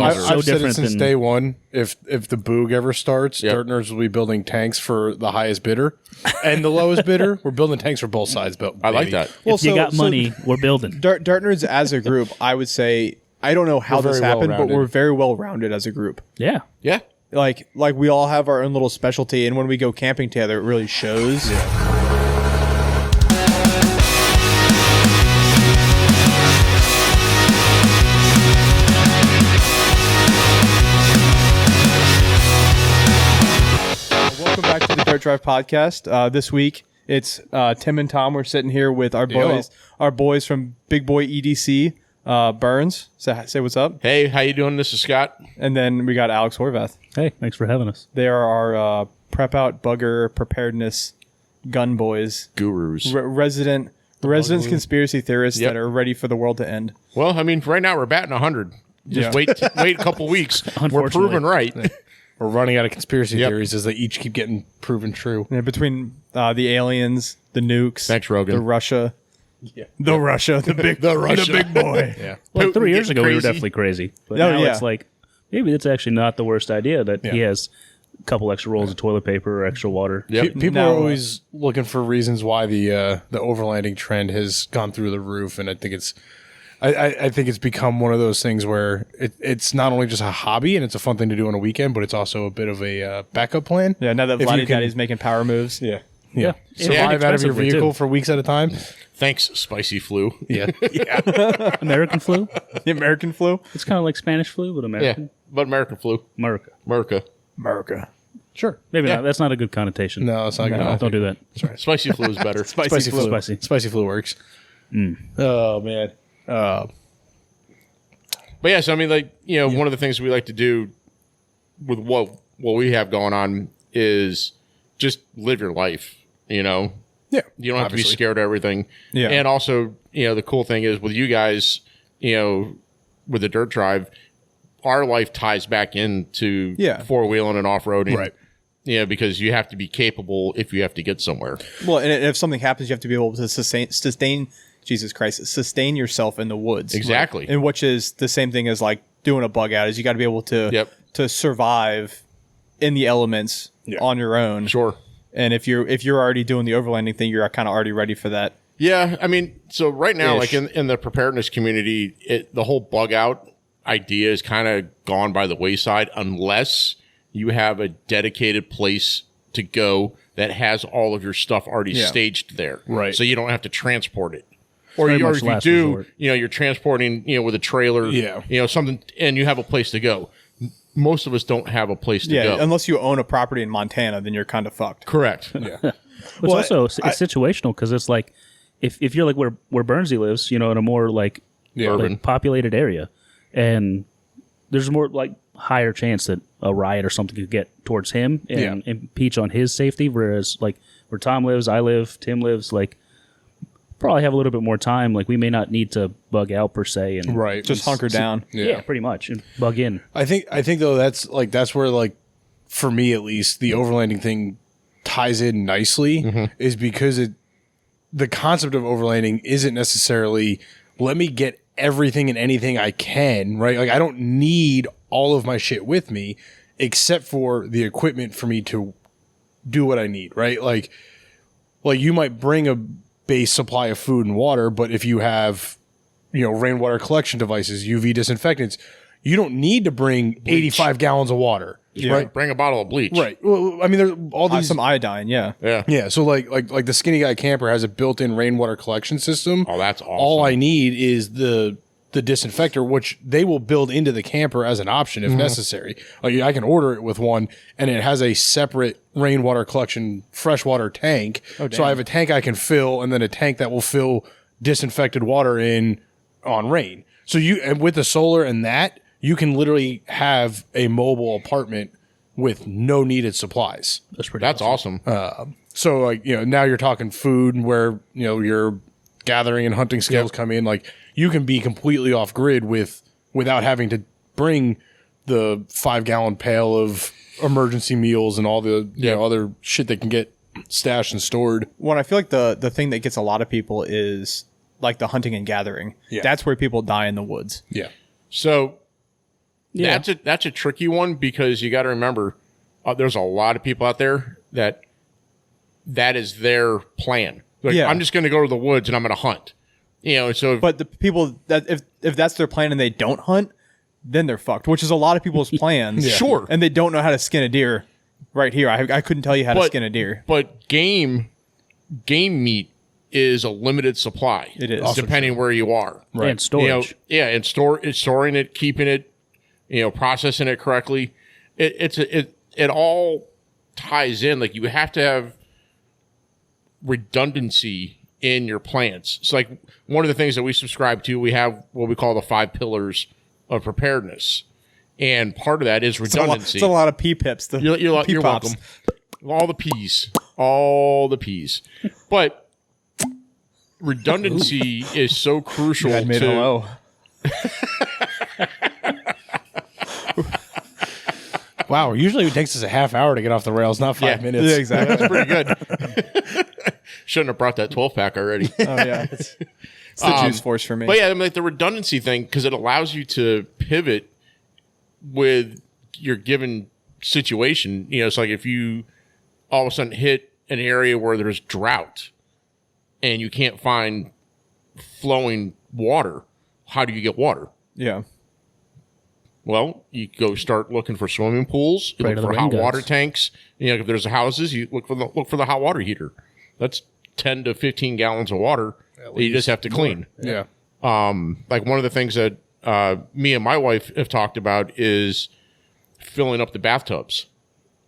I've said it since day one. If the boog ever starts, Dirt Nerds will be building tanks for the highest bidder and the lowest bidder. We're building tanks for both sides. But I like that. Well, if you got money, we're building. Dirt Nerds as a group, I would say, I don't know how this happened, but we're very well rounded as a group. Yeah. Yeah. Like we all have our own little specialty, and when we go camping together, it really shows. Yeah. Welcome back to the Dirt Drive podcast. This week, it's Tim and Tom. We're sitting here with our boys from Big Boy EDC. Burns, say what's up. Hey, how you doing? This is Scott. And then we got Alex Horvath. Hey, thanks for having us. They are our prep out, bugger, preparedness gun boys. Gurus. Resident conspiracy theorists that are ready for the world to end. Well, I mean, right now we're batting 100. Just wait a couple weeks. We're proven right. Yeah. We're running out of conspiracy theories as they each keep getting proven true. Yeah, between the aliens, the nukes, thanks, Rogan. the Russia. Yeah. The Russia, the big boy. Yeah. Well, 3 years ago, we were definitely crazy. But now it's like, maybe it's actually not the worst idea that he has a couple extra rolls of toilet paper or extra water. Yep. People are always looking for reasons why the overlanding trend has gone through the roof, and I think it's I think it's become one of those things where it's not only just a hobby and it's a fun thing to do on a weekend, but it's also a bit of a backup plan. Yeah, now that Vladdy Daddy's making power moves. Yeah. Survive out of your vehicle for weeks at a time. Thanks, Spicy Flu. Yeah. American flu? The American flu? It's kind of like Spanish flu, but American. Yeah, but American flu. America. Sure. Maybe not. That's not a good connotation. No, it's not good. Don't do that. Right. Spicy flu is better. Spicy flu. Spicy flu works. Oh, man. But yeah, so I mean, like, one of the things we like to do with what we have going on is just live your life, Yeah. You don't have to be scared of everything. Yeah. And also, the cool thing is with you guys, with the Dirt Drive, our life ties back into four-wheeling and off-roading. Right. Because you have to be capable if you have to get somewhere. Well, and if something happens, you have to be able to sustain Jesus Christ, sustain yourself in the woods. Exactly. And which is the same thing as like doing a bug out, is you got to be able to survive in the elements on your own. Sure. And if you're already doing the overlanding thing, you're kind of already ready for that. Yeah, I mean, so right now, like in the preparedness community, the whole bug out idea is kind of gone by the wayside unless you have a dedicated place to go that has all of your stuff already staged there. Right. So you don't have to transport it. Or if you do, you're transporting, with a trailer, something, and you have a place to go. Most of us don't have a place to go. Yeah, unless you own a property in Montana, then you're kind of fucked. Correct. Yeah. It's also situational because it's like, if you're like where Bernsey lives, in a more like urban populated area, and there's more like higher chance that a riot or something could get towards him and impeach on his safety, whereas like where Tom lives, I live, Tim lives, like probably have a little bit more time. Like we may not need to bug out per se, and just hunker down. Yeah, pretty much, and bug in. I think though that's where like for me at least the overlanding thing ties in nicely is because the concept of overlanding isn't necessarily let me get everything and anything I can, right? Like I don't need all of my shit with me except for the equipment for me to do what I need, right? Like you might bring a base supply of food and water, but if you have, rainwater collection devices, UV disinfectants, you don't need to bring 85 gallons of water. Yeah. Right? Bring a bottle of bleach. Right. Well, I mean, there's all these some iodine. Yeah. Yeah. So like the Skinny Guy camper has a built-in rainwater collection system. Oh, that's awesome. All I need is the disinfector, which they will build into the camper as an option if necessary. Like I can order it with one, and it has a separate rainwater collection freshwater tank. So I have a tank I can fill, and then a tank that will fill disinfected water in on rain. So and with the solar and that, you can literally have a mobile apartment with no needed supplies. That's awesome. So like now you're talking food where your gathering and hunting skills come in. Like you can be completely off grid without having to bring the 5-gallon pail of emergency meals and all the other shit that can get stashed and stored. Well, I feel like the thing that gets a lot of people is like the hunting and gathering. Yeah. That's where people die in the woods. Yeah. So that's a tricky one because you got to remember there's a lot of people out there that is their plan. Like, I'm just going to go to the woods and I'm going to hunt. But the people that if that's their plan and they don't hunt, then they're fucked. Which is a lot of people's plans. Sure, and they don't know how to skin a deer. Right here, I couldn't tell you how to skin a deer. But game meat is a limited supply. It is depending where you are. Right, and storage. And storing it, keeping it, processing it correctly. It all ties in. Like, you have to have redundancy in your plants. It's like one of the things that we subscribe to, we have what we call the 5 pillars of preparedness. And part of that is redundancy. It's a lot of pea pips. You're welcome. All the peas. But redundancy is so crucial hello. Wow, usually it takes us a half hour to get off the rails, not 5 minutes. Yeah, exactly. That's pretty good. Shouldn't have brought that 12-pack already. Oh, yeah. It's the juice force for me. But yeah, like the redundancy thing, because it allows you to pivot with your given situation. It's like if you all of a sudden hit an area where there's drought and you can't find flowing water, how do you get water? Yeah. Well, you go start looking for swimming pools. You look for hot water tanks. If there's houses, you look for the hot water heater. That's 10 to 15 gallons of water that you just have to clean. Yeah. Like one of the things that me and my wife have talked about is filling up the bathtubs.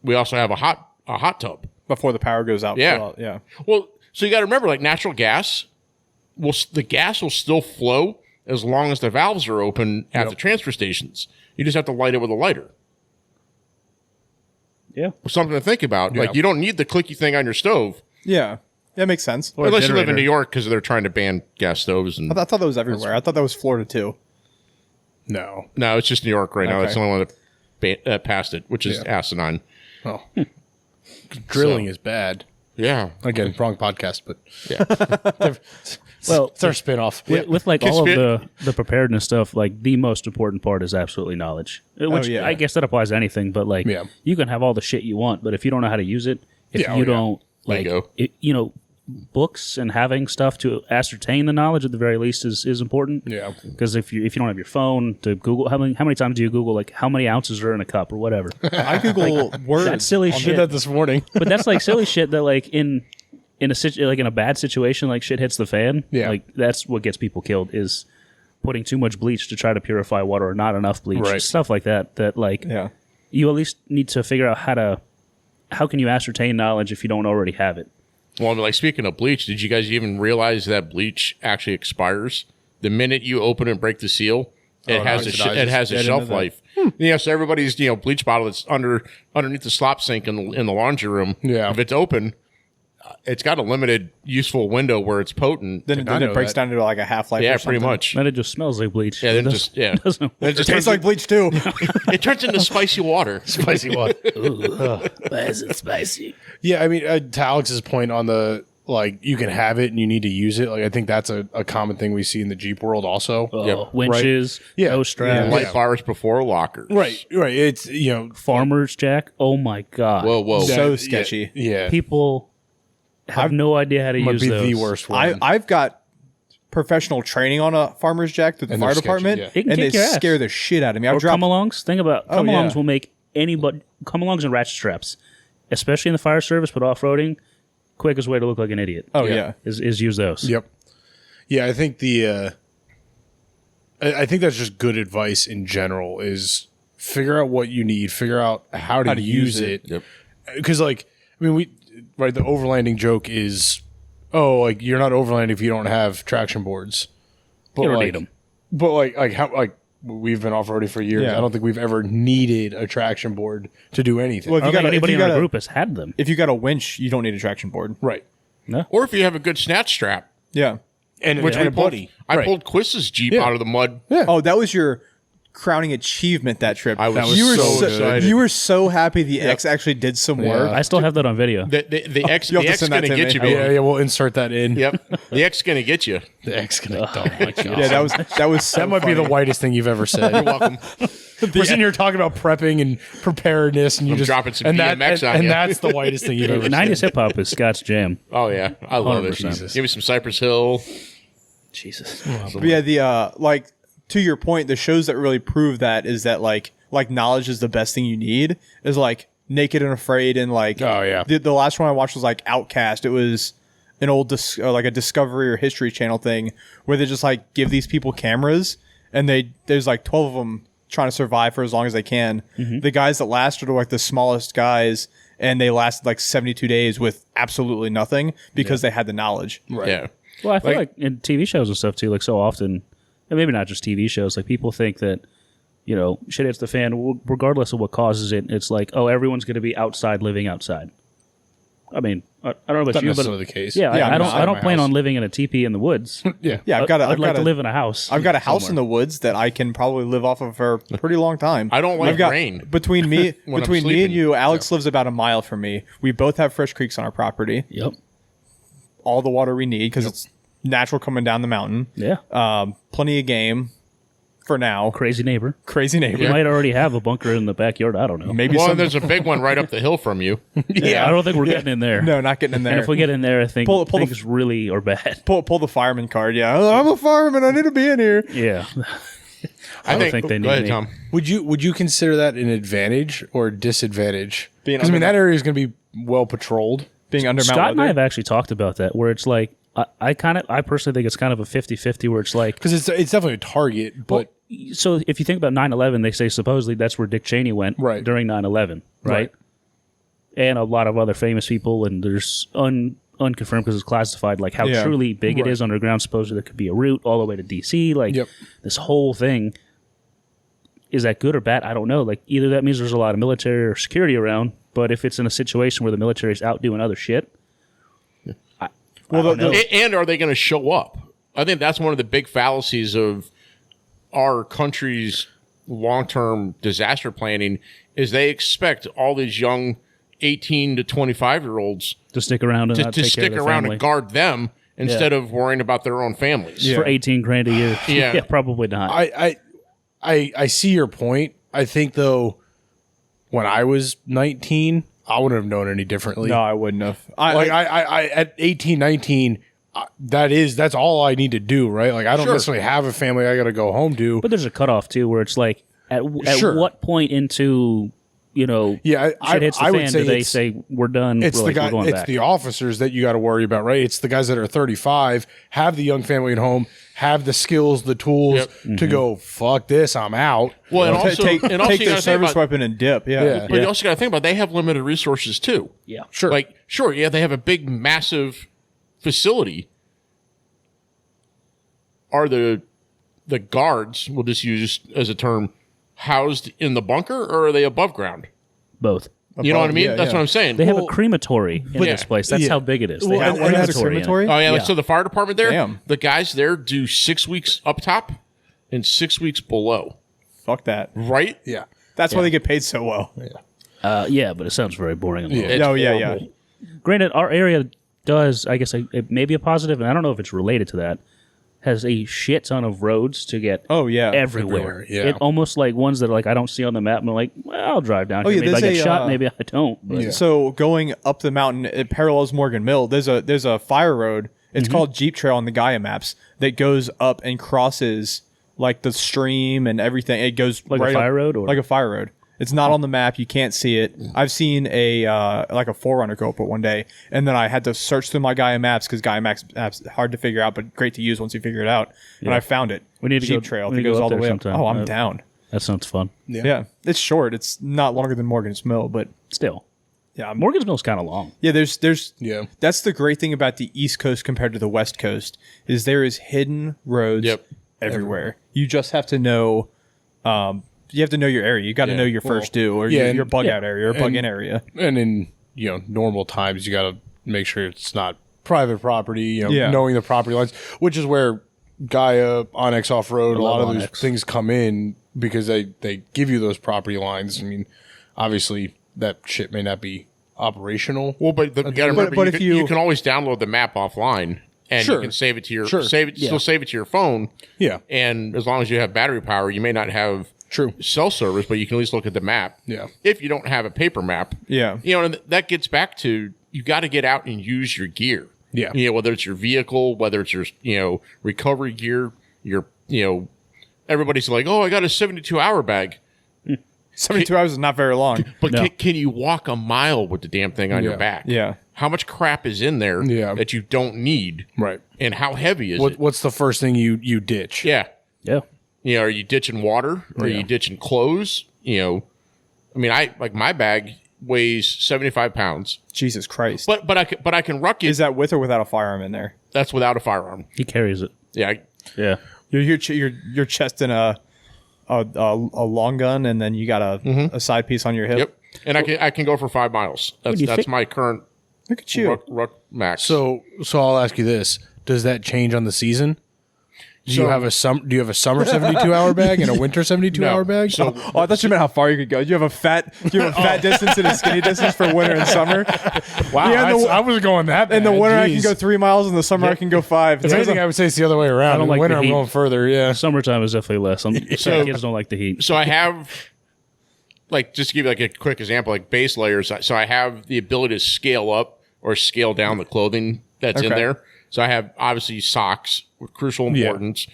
We also have a hot tub Before the power goes out. Yeah. Well, so you got to remember, like natural gas, the gas will still flow as long as the valves are open at the transfer stations. You just have to light it with a lighter. Yeah. Something to think about. Yeah. Like, you don't need the clicky thing on your stove. Yeah. That makes sense. Unless you live in New York, because they're trying to ban gas stoves. And I thought that was everywhere. I thought that was Florida too. No, it's just New York right now. It's the only one that passed it, which is asinine. Oh. Drilling is bad. Yeah. Again, wrong podcast, but yeah. Well, it's our spinoff. With like all of the preparedness stuff, like the most important part is absolutely knowledge. Which I guess that applies to anything, but like you can have all the shit you want, but if you don't know how to use it, if you don't like, books and having stuff to ascertain the knowledge at the very least is important. Yeah. Because if you don't have your phone to Google, how many times do you Google like how many ounces are in a cup or whatever? I Google words. That's silly shit. I did that this morning. But that's like silly shit that like in a bad situation, like shit hits the fan. Yeah. Like that's what gets people killed is putting too much bleach to try to purify water or not enough bleach. Right. Stuff like that. That like you at least need to figure out how can you ascertain knowledge if you don't already have it. Well, like speaking of bleach, did you guys even realize that bleach actually expires the minute you open and break the seal? It has a shelf life. So everybody's bleach bottle that's underneath the slop sink in the laundry room. Yeah, if it's open, it's got a limited useful window where it's potent. Then it breaks down to like a half-life. Yeah, or something. pretty much. Then it just smells like bleach. Yeah, then it just tastes like bleach too. It turns into spicy water. Spicy water. Why is it spicy? Yeah, I mean, to Alex's point on the like, you can have it and you need to use it. Like, I think that's a common thing we see in the Jeep world also. Winches, no straps, light bars before lockers. Right. It's farmer's jack. Oh my god! Whoa, so sketchy. Yeah, people have no idea how to use those. The worst one. I've got professional training on a farmer's jack through the fire department, and they scare the shit out of me. I've dropped come-alongs. Think about come-alongs will make anybody come-alongs and ratchet straps, especially in the fire service, but off-roading. Quickest way to look like an idiot. Is use those. Yep. Yeah, I think I think that's just good advice in general. Is figure out what you need, figure out how to use it. Yep. Because the overlanding joke is, you're not overlanding if you don't have traction boards. But you don't need them. But we've been off-roading for years. I don't think we've ever needed a traction board to do anything. Well, anybody in our group has had them. If you got a winch, you don't need a traction board. Right. No. Or if you have a good snatch strap. Yeah. And a buddy. I pulled Quist's Jeep out of the mud. Yeah. Oh, that was your crowning achievement that trip. I was so excited. You were so happy the X actually did some work. I still have that on video. The X going to get you, baby. Yeah, we'll insert that in. Yep. The X going to get you. The X going to. Oh my god. Yeah, that was so that might be the whitest thing you've ever said. You're welcome. We're sitting here talking about prepping and preparedness, and you just dropping some and BMX on and you. that's the whitest thing you've ever seen. 90s hip hop is Scott's jam. Oh yeah, I love it. 100%. Give me some Cypress Hill. Jesus. But yeah, the like to your point, the shows that really prove that is that like knowledge is the best thing you need is like Naked and Afraid and like Oh, yeah. the last one I watched was like Outcast. It was an old like a Discovery or History Channel thing where they just like give these people cameras and there's like 12 of them trying to survive for as long as they can. The guys that lasted are like the smallest guys, and they lasted like 72 days with absolutely nothing because they had the knowledge. Right. Yeah. Well, I feel like in TV shows and stuff too, like so often, and maybe not just TV shows, like people think that, you know, shit hits the fan regardless of what causes it. It's like, oh, everyone's going to be outside, living outside. I mean, I don't know about Not you, but necessarily the case. yeah, Yeah, I don't plan house. on living in a teepee in the woods. Yeah. Yeah, I'd like to live in a house. I've got a house in the woods that I can probably live off of for a pretty long time. I don't like I've got, rain Between me when I'm me and sleeping. you, Alex lives about a mile from me. We both have fresh creeks on our property. Yep. All the water we need because it's natural coming down the mountain. Yeah. Plenty of game for now. Crazy neighbor. Crazy neighbor. You might already have a bunker in the backyard. I don't know. Maybe Well, some. there's a big one right up the hill from you. Yeah, I don't think we're getting in there. No, not getting in there. And if we get in there, I think Pull the- things really are bad. pull the fireman card. Yeah, oh, I'm a fireman. I need to be in here. Yeah. I don't think they need Go ahead, me. Tom. Would you consider that an advantage or a disadvantage? Being Because I mean under- that area is going to be well patrolled. Being under Mount Scott and I Weather. have actually talked about that, where it's like, I personally think it's kind of a 50-50 where it's like, Because it's definitely a target, but so if you think about 9/11, they say supposedly that's where Dick Cheney went Right. during 9/11, right? And a lot of other famous people, and there's unconfirmed because it's classified, like how Yeah. truly big it Right. is underground. Supposedly there could be a route all the way to DC. Like Yep. this whole thing, is that good or bad? I don't know. Like either that means there's a lot of military or security around, but if it's in a situation where the military is out doing other shit, I don't know. And are they going to show up? I think that's one of the big fallacies of our country's long-term disaster planning is they expect all these young 18 to 25-year-olds to stick around and to not take care stick of their around family. and guard them instead of worrying about their own families. For 18 grand a year. Yeah. Yeah, probably not. I see your point. I think though, when I was 19, I wouldn't have known any differently. No, I wouldn't have. I at 18, 19, that's all I need to do, right? Like I don't necessarily have a family I got to go home to. But there's a cutoff too, where it's like, at Sure. what point into, you know, Yeah, shit hits the I would fan say do they it's- say we're done? It's we're, the like, guy. we're going It's back. the officers that you got to worry about, right? It's the guys that are 35, have the young family at home, have the skills, the tools Yep. to go. Fuck this, I'm out. Well, and Ta- also, take and also take you their gotta think service about, weapon and dip. Yeah. Yeah. but you also got to think about they have limited resources too. Yeah. Sure. Like, sure, yeah, they have a big, massive facility. Are the guards, we'll just use as a term, housed in the bunker, or are they above ground? Both. You know what I mean? yeah, That's yeah. what I'm saying. They have a crematory in yeah. this place. That's how big it is. They Well, have and a that's a crematory. in it. Oh yeah, like Yeah. so the fire department there, Damn. the guys there do 6 weeks up top and 6 weeks below. Fuck that. Right? Yeah. That's why they get paid so well. Yeah, but it sounds very boring. And low. It's Oh, yeah, yeah. horrible. Granted, our area does, I guess, it may be a positive, and I don't know if it's related to that, has a shit ton of roads to get Oh, yeah. everywhere. Yeah. It almost like ones that like I don't see on the map, and I'm like, well, I'll drive down here. yeah, Maybe I there's get a, shot, maybe I don't. But So going up the mountain, it parallels Morgan Mill. There's a fire road. It's called Jeep Trail on the Gaia maps that goes up and crosses like the stream and everything. It goes Like a right fire up- road, or- like a fire road. It's not on the map. You can't see it. I've seen a like a Forerunner go up it one day, and then I had to search through my Gaia maps because Gaia maps hard to figure out, but great to use once you figure it out. And I found it. We need to Jeep go- Trail we that need to goes go all up the there way up. sometime. Oh, I'm down. that sounds fun. Yeah, it's short. It's not longer than Morgan's Mill, but Still, yeah, Morgan's Mill's kind of long. yeah. There's Yeah. That's the great thing about the East Coast compared to the West Coast is there is hidden roads Yep. everywhere. You just have to know. You have to know your area. You got to Yeah. know your first due or yeah, your and- bug yeah. out area or bug in area. And in normal times, you got to make sure it's not private property. Yeah. Knowing the property lines, which is where Gaia, Onyx Off Road, a lot of those Onyx. things come in because they give you those property lines. I mean, obviously that shit may not be operational. Well, but you gotta remember, but you, if can, you can always download the map offline and Sure. you can save it to your Sure. still save it to your phone. Yeah. And as long as you have battery power, you may not have True. cell service, but you can at least look at the map. Yeah. If you don't have a paper map. Yeah. And that gets back to, you got to get out and use your gear. Yeah. Whether it's your vehicle, whether it's your, recovery gear, everybody's like, oh, I got a 72-hour bag. 72 hours is not very long. But can you walk a mile with the damn thing on your back? Yeah. How much crap is in there that you don't need? Right. And how heavy is it? What's the first thing you ditch? Yeah. Yeah. Are you ditching water? Or are you ditching clothes? My bag weighs 75 pounds. Jesus Christ. But I can ruck it. Is that with or without a firearm in there? That's without a firearm. He carries it. Yeah. Yeah. You're chesting a long gun, and then you got a side piece on your hip. Yep. And I can go for 5 miles. That's my current Look at you. ruck max. So I'll ask you this: does that change on the season? Do you have a summer 72-hour bag and a winter 72-hour bag? So I thought you meant how far you could go. Do you have a fat distance and a skinny distance for winter and summer? Wow, Yeah, I was going that bad. In the winter, I can Jeez. go 3 miles. In the summer, I can go 5. If anything, I would say it's the other way around. don't In the like winter, the I'm heat. going further. Yeah. Summertime is definitely less. Kids don't like the heat. So I have, just to give you a quick example, base layers. So I have the ability to scale up or scale down the clothing that's in there. So I have obviously socks with crucial importance.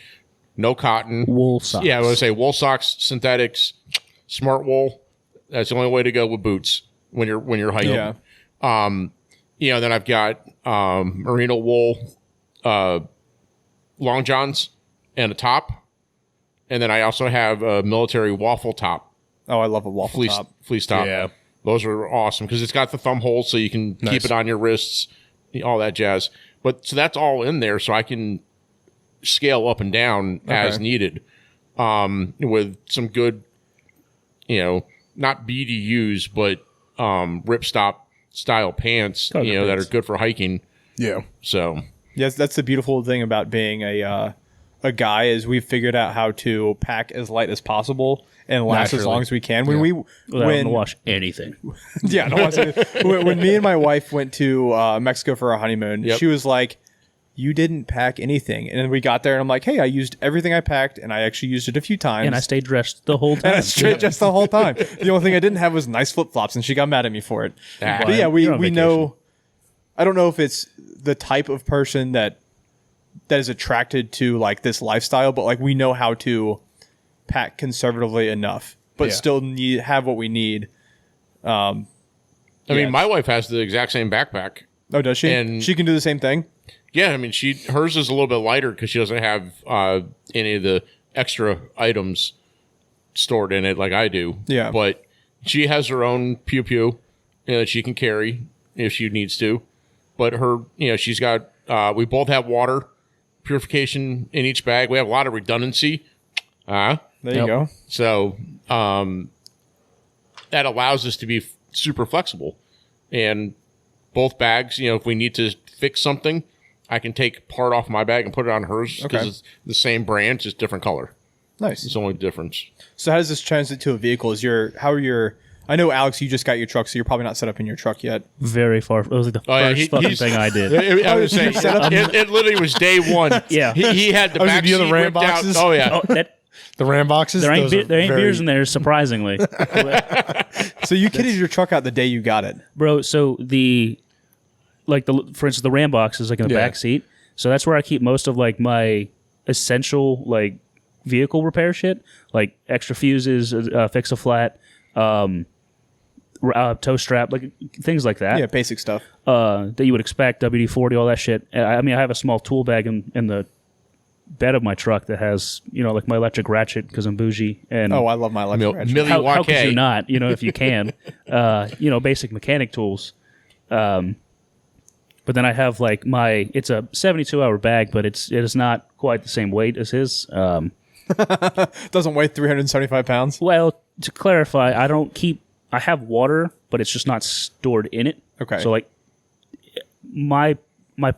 No cotton. Wool socks. Yeah, I was going to say wool socks, synthetics, smart wool. That's the only way to go with boots when you're hiking. Yeah. Then I've got merino wool long johns and a top. And then I also have a military waffle top. Oh, I love a waffle top. Fleece top. Yeah. Those are awesome because it's got the thumb holes so you can keep it on your wrists, all that jazz. But so that's all in there so I can scale up and down as needed with some good, not BDUs, but ripstop style pants, that are good for hiking. Yeah. So Yes, that's the beautiful thing about being a guy is we've figured out how to pack as light as possible and last as long as we can. When Without having to wash anything. Yeah, no, when me and my wife went to Mexico for our honeymoon, she was like, "You didn't pack anything," and then we got there, and I'm like, "Hey, I used everything I packed, and I actually used it a few times." And I stayed dressed the whole time. And I stayed just the whole time. The only thing I didn't have was nice flip flops, and she got mad at me for it. But yeah, we know. I don't know if it's the type of person that is attracted to this lifestyle, but we know how to pack conservatively enough, but still have what we need. I mean, my wife has the exact same backpack. Oh, does she? And she can do the same thing. Yeah, I mean, hers is a little bit lighter because she doesn't have any of the extra items stored in it like I do. Yeah, but she has her own pew that she can carry if she needs to. But her, she's got. We both have water purification in each bag. We have a lot of redundancy. There you go. So that allows us to be super flexible. And both bags, if we need to fix something, I can take part off my bag and put it on hers because it's the same brand, just different color. Nice. It's the only difference. So how does this translate to a vehicle? I know, Alex, you just got your truck, so you're probably not set up in your truck yet. Very far. It was the first fucking thing I did. I was saying, it literally was day one. Yeah. He had the back seat the Ram ripped out. boxes? Oh, yeah. The Ram boxes? There ain't beers in there, surprisingly. So you kitted your truck out the day you got it. Bro, so for instance, the Ram box is in the back seat. So that's where I keep most of my essential vehicle repair shit, like extra fuses, fix a flat, tow strap, things like that. Yeah, basic stuff. That you would expect, WD-40, all that shit. I mean, I have a small tool bag in the bed of my truck that has, my electric ratchet because I'm bougie. And I love my electric ratchet. how could you not, if you can, basic mechanic tools. But then I have it's a 72-hour bag, but it is not quite the same weight as his. Doesn't weigh 375 pounds. Well, to clarify, I have water, but it's just not stored in it. Okay. So my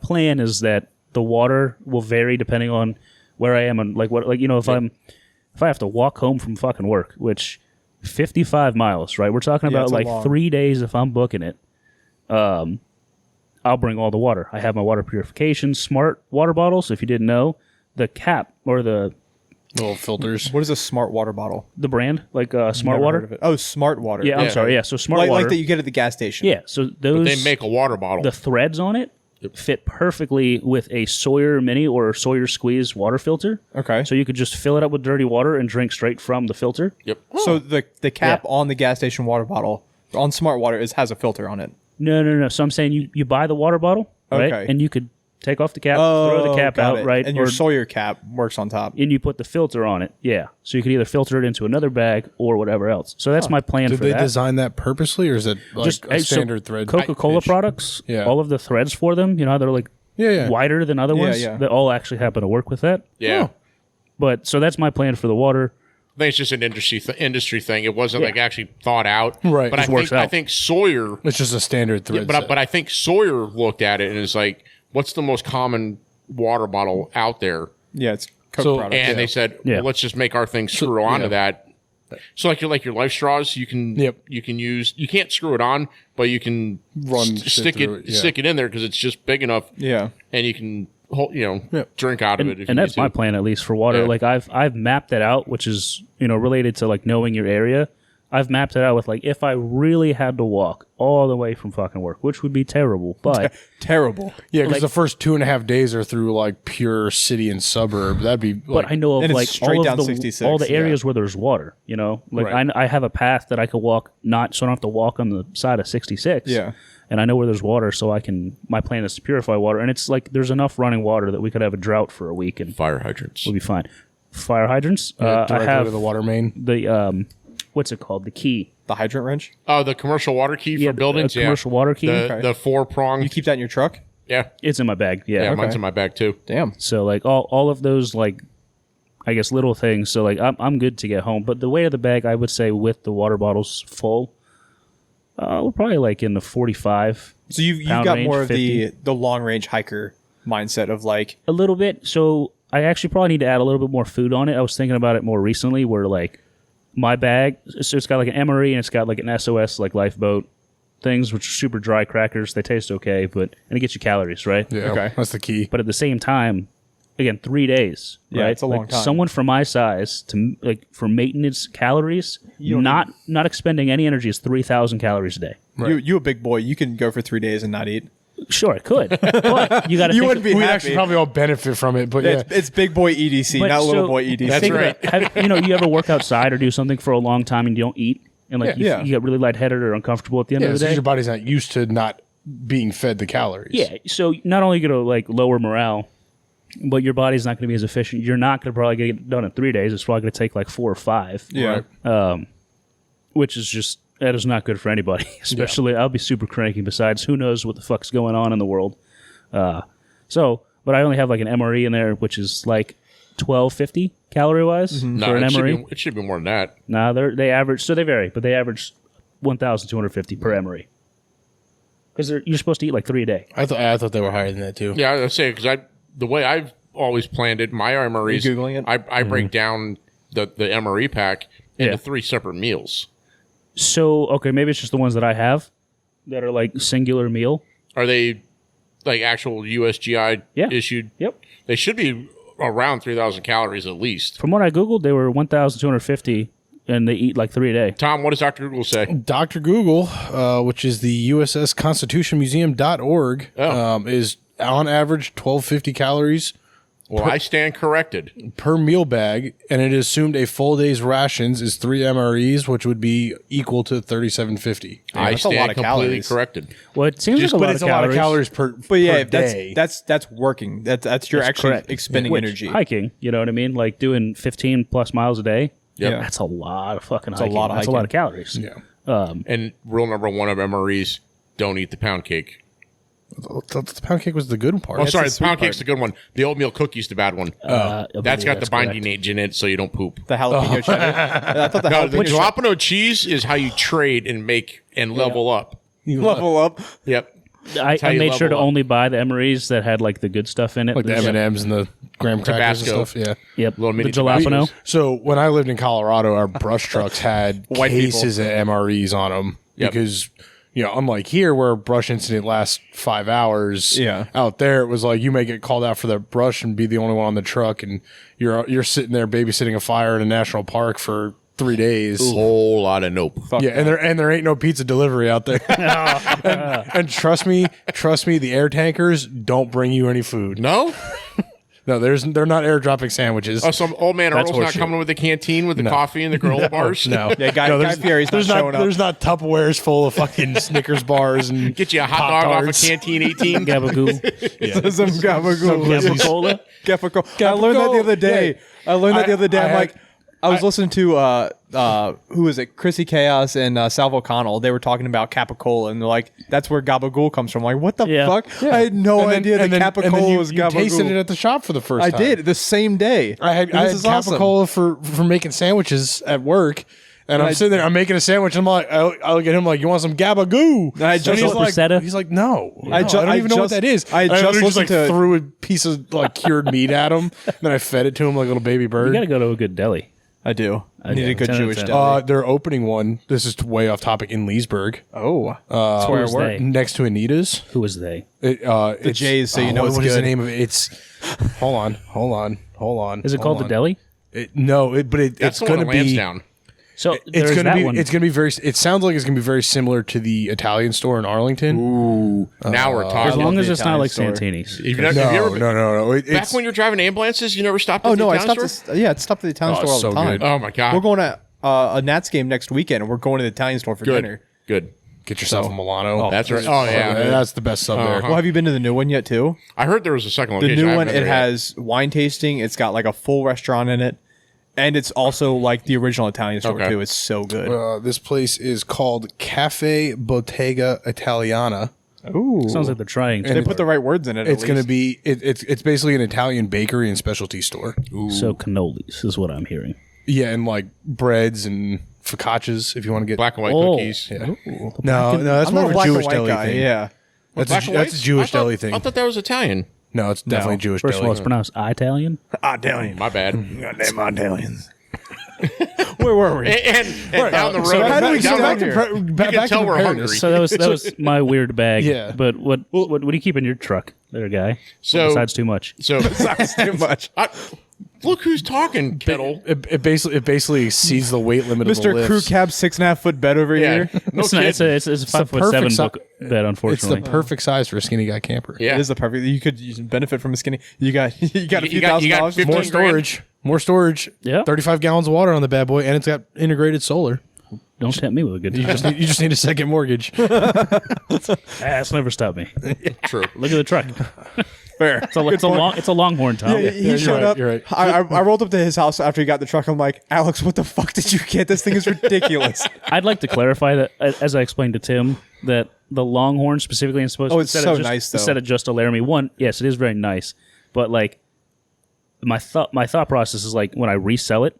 plan is that the water will vary depending on where I am and if I have to walk home from fucking work, which 55 miles, right? We're talking about 3 days if I'm booking it. I'll bring all the water. I have my water purification, smart water bottles. If you didn't know, the cap or the Little filters. What is a smart water bottle? The brand, like Smart Never Water. heard of it. Oh, Smart Water. Yeah, I'm sorry. Yeah, so Smart Water. Like that you get at the gas station. Yeah, so those... They make a water bottle. The threads on it fit perfectly with a Sawyer Mini or Sawyer Squeeze water filter. Okay. So you could just fill it up with dirty water and drink straight from the filter. Yep. So the cap on the gas station water bottle on Smart Water has a filter on it. No. So I'm saying you buy the water bottle, right? Okay. And you could take off the cap, throw the cap got out, it. right? And your Sawyer cap works on top. and you put the filter on it. Yeah. So you could either filter it into another bag or whatever else. So that's my plan Did for they that. design that purposely, or is it like a standard thread? Coca-Cola products, all of the threads for them, you know, they're like wider than other ones. Yeah. That all actually happen to work with that. Yeah. But so that's my plan for the water. I think it's just an industry thing. It wasn't like actually thought out. Right. But Just I think Sawyer... It's just a standard thread. But I think Sawyer looked at it and is like, what's the most common water bottle out there? Yeah, it's Coke So- product. And they said, well, let's just make our thing screw onto that. So like your life straws, you can use. You can't screw it on, but you can stick it in there because it's just big enough. Yeah. And you can drink out of it. And that's my plan, at least for water. Yeah. Like I've mapped that out, which is related to like knowing your area. I've mapped it out with like if I really had to walk all the way from fucking work, which would be terrible, but terrible. Yeah, because the first 2.5 days are through like pure city and suburb. That'd be. But I know of and it's like straight all down of 66, all the areas where there's water. Like Right. I have a path that I could walk, so I don't have to walk on the side of 66. Yeah. And I know where there's water, so I can. My plan is to purify water, and it's like there's enough running water that we could have a drought for a week and fire hydrants. we'll be fine. Fire hydrants. I directly have to the water main. the what's it called? The key. The hydrant wrench. Oh, the commercial water key for buildings. Commercial water key. The 4-prong. You keep that in your truck? Yeah. It's in my bag. Yeah, mine's in my bag too. Damn. So like all of those like I guess little things. So like I'm good to get home. But the weight of the bag, I would say with the water bottles full, we're probably like in the 45. So you've pound got range, more of 50. the long range hiker mindset of like A little bit. So I actually probably need to add a little bit more food on it. I was thinking about it more recently where like my bag, so it's got like an MRE and it's got like an SOS like lifeboat things, which are super dry crackers. They taste okay, and it gets you calories, right? Yeah, Okay. that's the key. But at the same time, again, 3 days. Yeah, right? it's a long time. Someone for my size to like for maintenance calories, not expending any energy is 3,000 calories a day. you a big boy. You can go for 3 days and not eat. Sure, I could, but you got to. You wouldn't be We'd happy. actually probably all benefit from it, but yeah. It's big boy EDC, But not little so- boy EDC. That's Think right. about- you ever work outside or do something for a long time and you don't eat, and like Yeah. you get really lightheaded or uncomfortable at the end Yeah, of it's the 'cause day. your body's not used to not being fed the calories. Yeah, so not only going to like lower morale, but your body's not going to be as efficient. You're not going to probably get it done in 3 days. It's probably going to take like 4 or 5. Yeah. Which is just that is not good for anybody. Especially, I'll be super cranky. Besides, who knows what the fuck's going on in the world? But I only have like an MRE in there, which is like 1250 calorie wise No, for an it MRE. should be more than that. Nah, they average. So they vary, but they average 1,250 per MRE. Because you're supposed to eat like 3 a day. I thought they were higher than that too. Yeah, I was saying because the way I've always planned it, my MREs. Are you Googling it? I break down the MRE pack into Yeah. 3 separate meals. So okay, maybe it's just the ones that I have that are like singular meal. Are they like actual USGI Yeah. issued? Yep. They should be around 3,000 calories at least. From what I googled, they were 1,250, and they eat like 3 a day. Tom, what does Dr. Google say? Dr. Google, which is the USS Constitution Museum.org, is on average 1250 calories Well, I stand corrected. per meal bag, and it is assumed a full day's rations is 3 MREs, which would be equal to 3750. I that's a lot stand of completely calories. corrected. Well, it seems like a But lot it's of a lot calories. of calories per, But yeah, per day. that's working. That's you're actually Correct. expending Which, energy. hiking, you know what I mean? Like doing 15 plus miles a day. Yep. Yeah. That's a lot of fucking hiking. a lot of That's a hiking. lot of calories. yeah. And rule number 1 of MREs, don't eat the pound cake. The pound cake was the good part. Oh, sorry, the the sweet pound part. cake's the good one. The oatmeal cookie's the bad one. That's got the binding agent in it, so you don't poop. The jalapeno cheddar. I thought the No, the jalapeno jalapeno cheese is how you trade and make and level up. level up. Yep. I how you made sure to level up. only buy the MREs that had like the good stuff in it. Like the M&Ms and the graham crackers Tabasco. and stuff. Yeah. Yep. Little The mini jalapeno. Tabascos. So when I lived in Colorado, our brush trucks had White cases of MREs on them Yep. because You know, unlike here where a brush incident lasts 5 hours. Yeah. Out there, it was like you may get called out for the brush and be the only one on the truck, and you're sitting there babysitting a fire in a national park for 3 days. Whole lot of nope. Yeah, and there ain't no pizza delivery out there. and trust me, the air tankers don't bring you any food. No? No, they're not airdropping sandwiches. Oh, some old man That's Earl's not horseshit. coming with the canteen with the coffee and the granola bars? No, Yeah, Guy Fieri's not showing up. There's not Tupperwares full of fucking Snickers bars and Get you a hot dog off of Canteen 18. Gabagoo. Some gabagool. Gabacola. Gabagool. I learned that the other day. I'm like, I was listening to who is it? Chrissy Chaos and Sal O'Connell. They were talking about Capicola, and they're like, "That's where Gabagool comes from." I'm like, what the fuck? Yeah. I had no idea that Capicola was you Gabagool. tasted it at the shop for the first time. I did the same day. I had Capicola for making sandwiches at work. And I'm sitting there, I'm making a sandwich, and I'm like, I look at him like, you want some gabagoo? And he's like, no. I ju- don't I even know what just- that is. I And just literally listened to- threw a piece of like cured meat at him, and then I fed it to him like a little baby bird. You got to go to a good deli. I do. I need do. a good 10 Jewish out of deli. They're opening one. This is way off topic in Leesburg, That's where I work. next to Anita's. Who was they? The J's, so you know it's what is the good. name of it? It's hold on. Is it called the deli? It's That's the one going to at be Lansdowne. So It's there's gonna that be. one. It's gonna be very. It sounds like it's gonna be very similar to the Italian store in Arlington. Ooh. Now we're talking. as long love as the it's not like Italian Santini's. Have you ever been, No. back when you're driving ambulances, you never stopped at Oh the no, I Italian stopped. store? It stopped at the Italian Oh, store all so the time. good. Oh, my God. We're going to a Nats game next weekend, and we're going to the Italian store for dinner. Good. Get yourself a Milano. That's right. Oh, yeah. That's the best sub there. Well, have you been to the new one yet too? I heard there was a second The location. new I one, haven't it been there yet. has wine tasting. It's got like a full restaurant in it, and it's also like the original Italian store Okay. too. It's so good. This place is called Cafe Bottega Italiana. Ooh, Sounds like they're trying. they put the right words in it. It's at going to least. be. It's basically an Italian bakery and specialty store. So cannolis is what I'm hearing. Yeah, and like breads and focaccias if you want to get black and white Oh. cookies. Yeah. No, that's I'm more not of a black and Jewish white deli guy. thing. Yeah, That's Black and that's a white? Jewish I thought- deli thing. I thought that was Italian. No, it's definitely Jewish First of all, deli. it's pronounced Italian. Italian. My bad. Goddamn Italians. Where were we? And down the road. so how do we down get the back road, to you back can to tell we're preparedness. hungry. So that was my weird bag. Yeah. But what do you keep in your truck, there, guy? So- besides too much. So That's too much. look who's talking, Kettle. It basically exceeds the weight limit of the Mr. lifts. Crew Cab 6.5 foot bed over Yeah. here. No It's, not, it's kidding. a 5'7" perfect book bed, It's the unfortunately. perfect size for a skinny guy camper. Yeah. It is the perfect. You could benefit from a skinny. You got a few You got $1,000. 15 More grand. storage. More storage. Yeah. 35 gallons of water on the bad boy, and it's got integrated solar. Don't tempt me with a good You time. just need a second mortgage. That's never stopped me. True. Look at the truck. Fair. It's a Longhorn, Tom. He showed right, up. you're right. I rolled up to his house after he got the truck. I'm like, Alex, what the fuck did you get? This thing is ridiculous. I'd like to clarify that, as I explained to Tim, that the Longhorn specifically is supposed. Oh, it's instead so of just, nice, though. Instead of just a Laramie one, yes, it is very nice. But like, my thought process is like when I resell it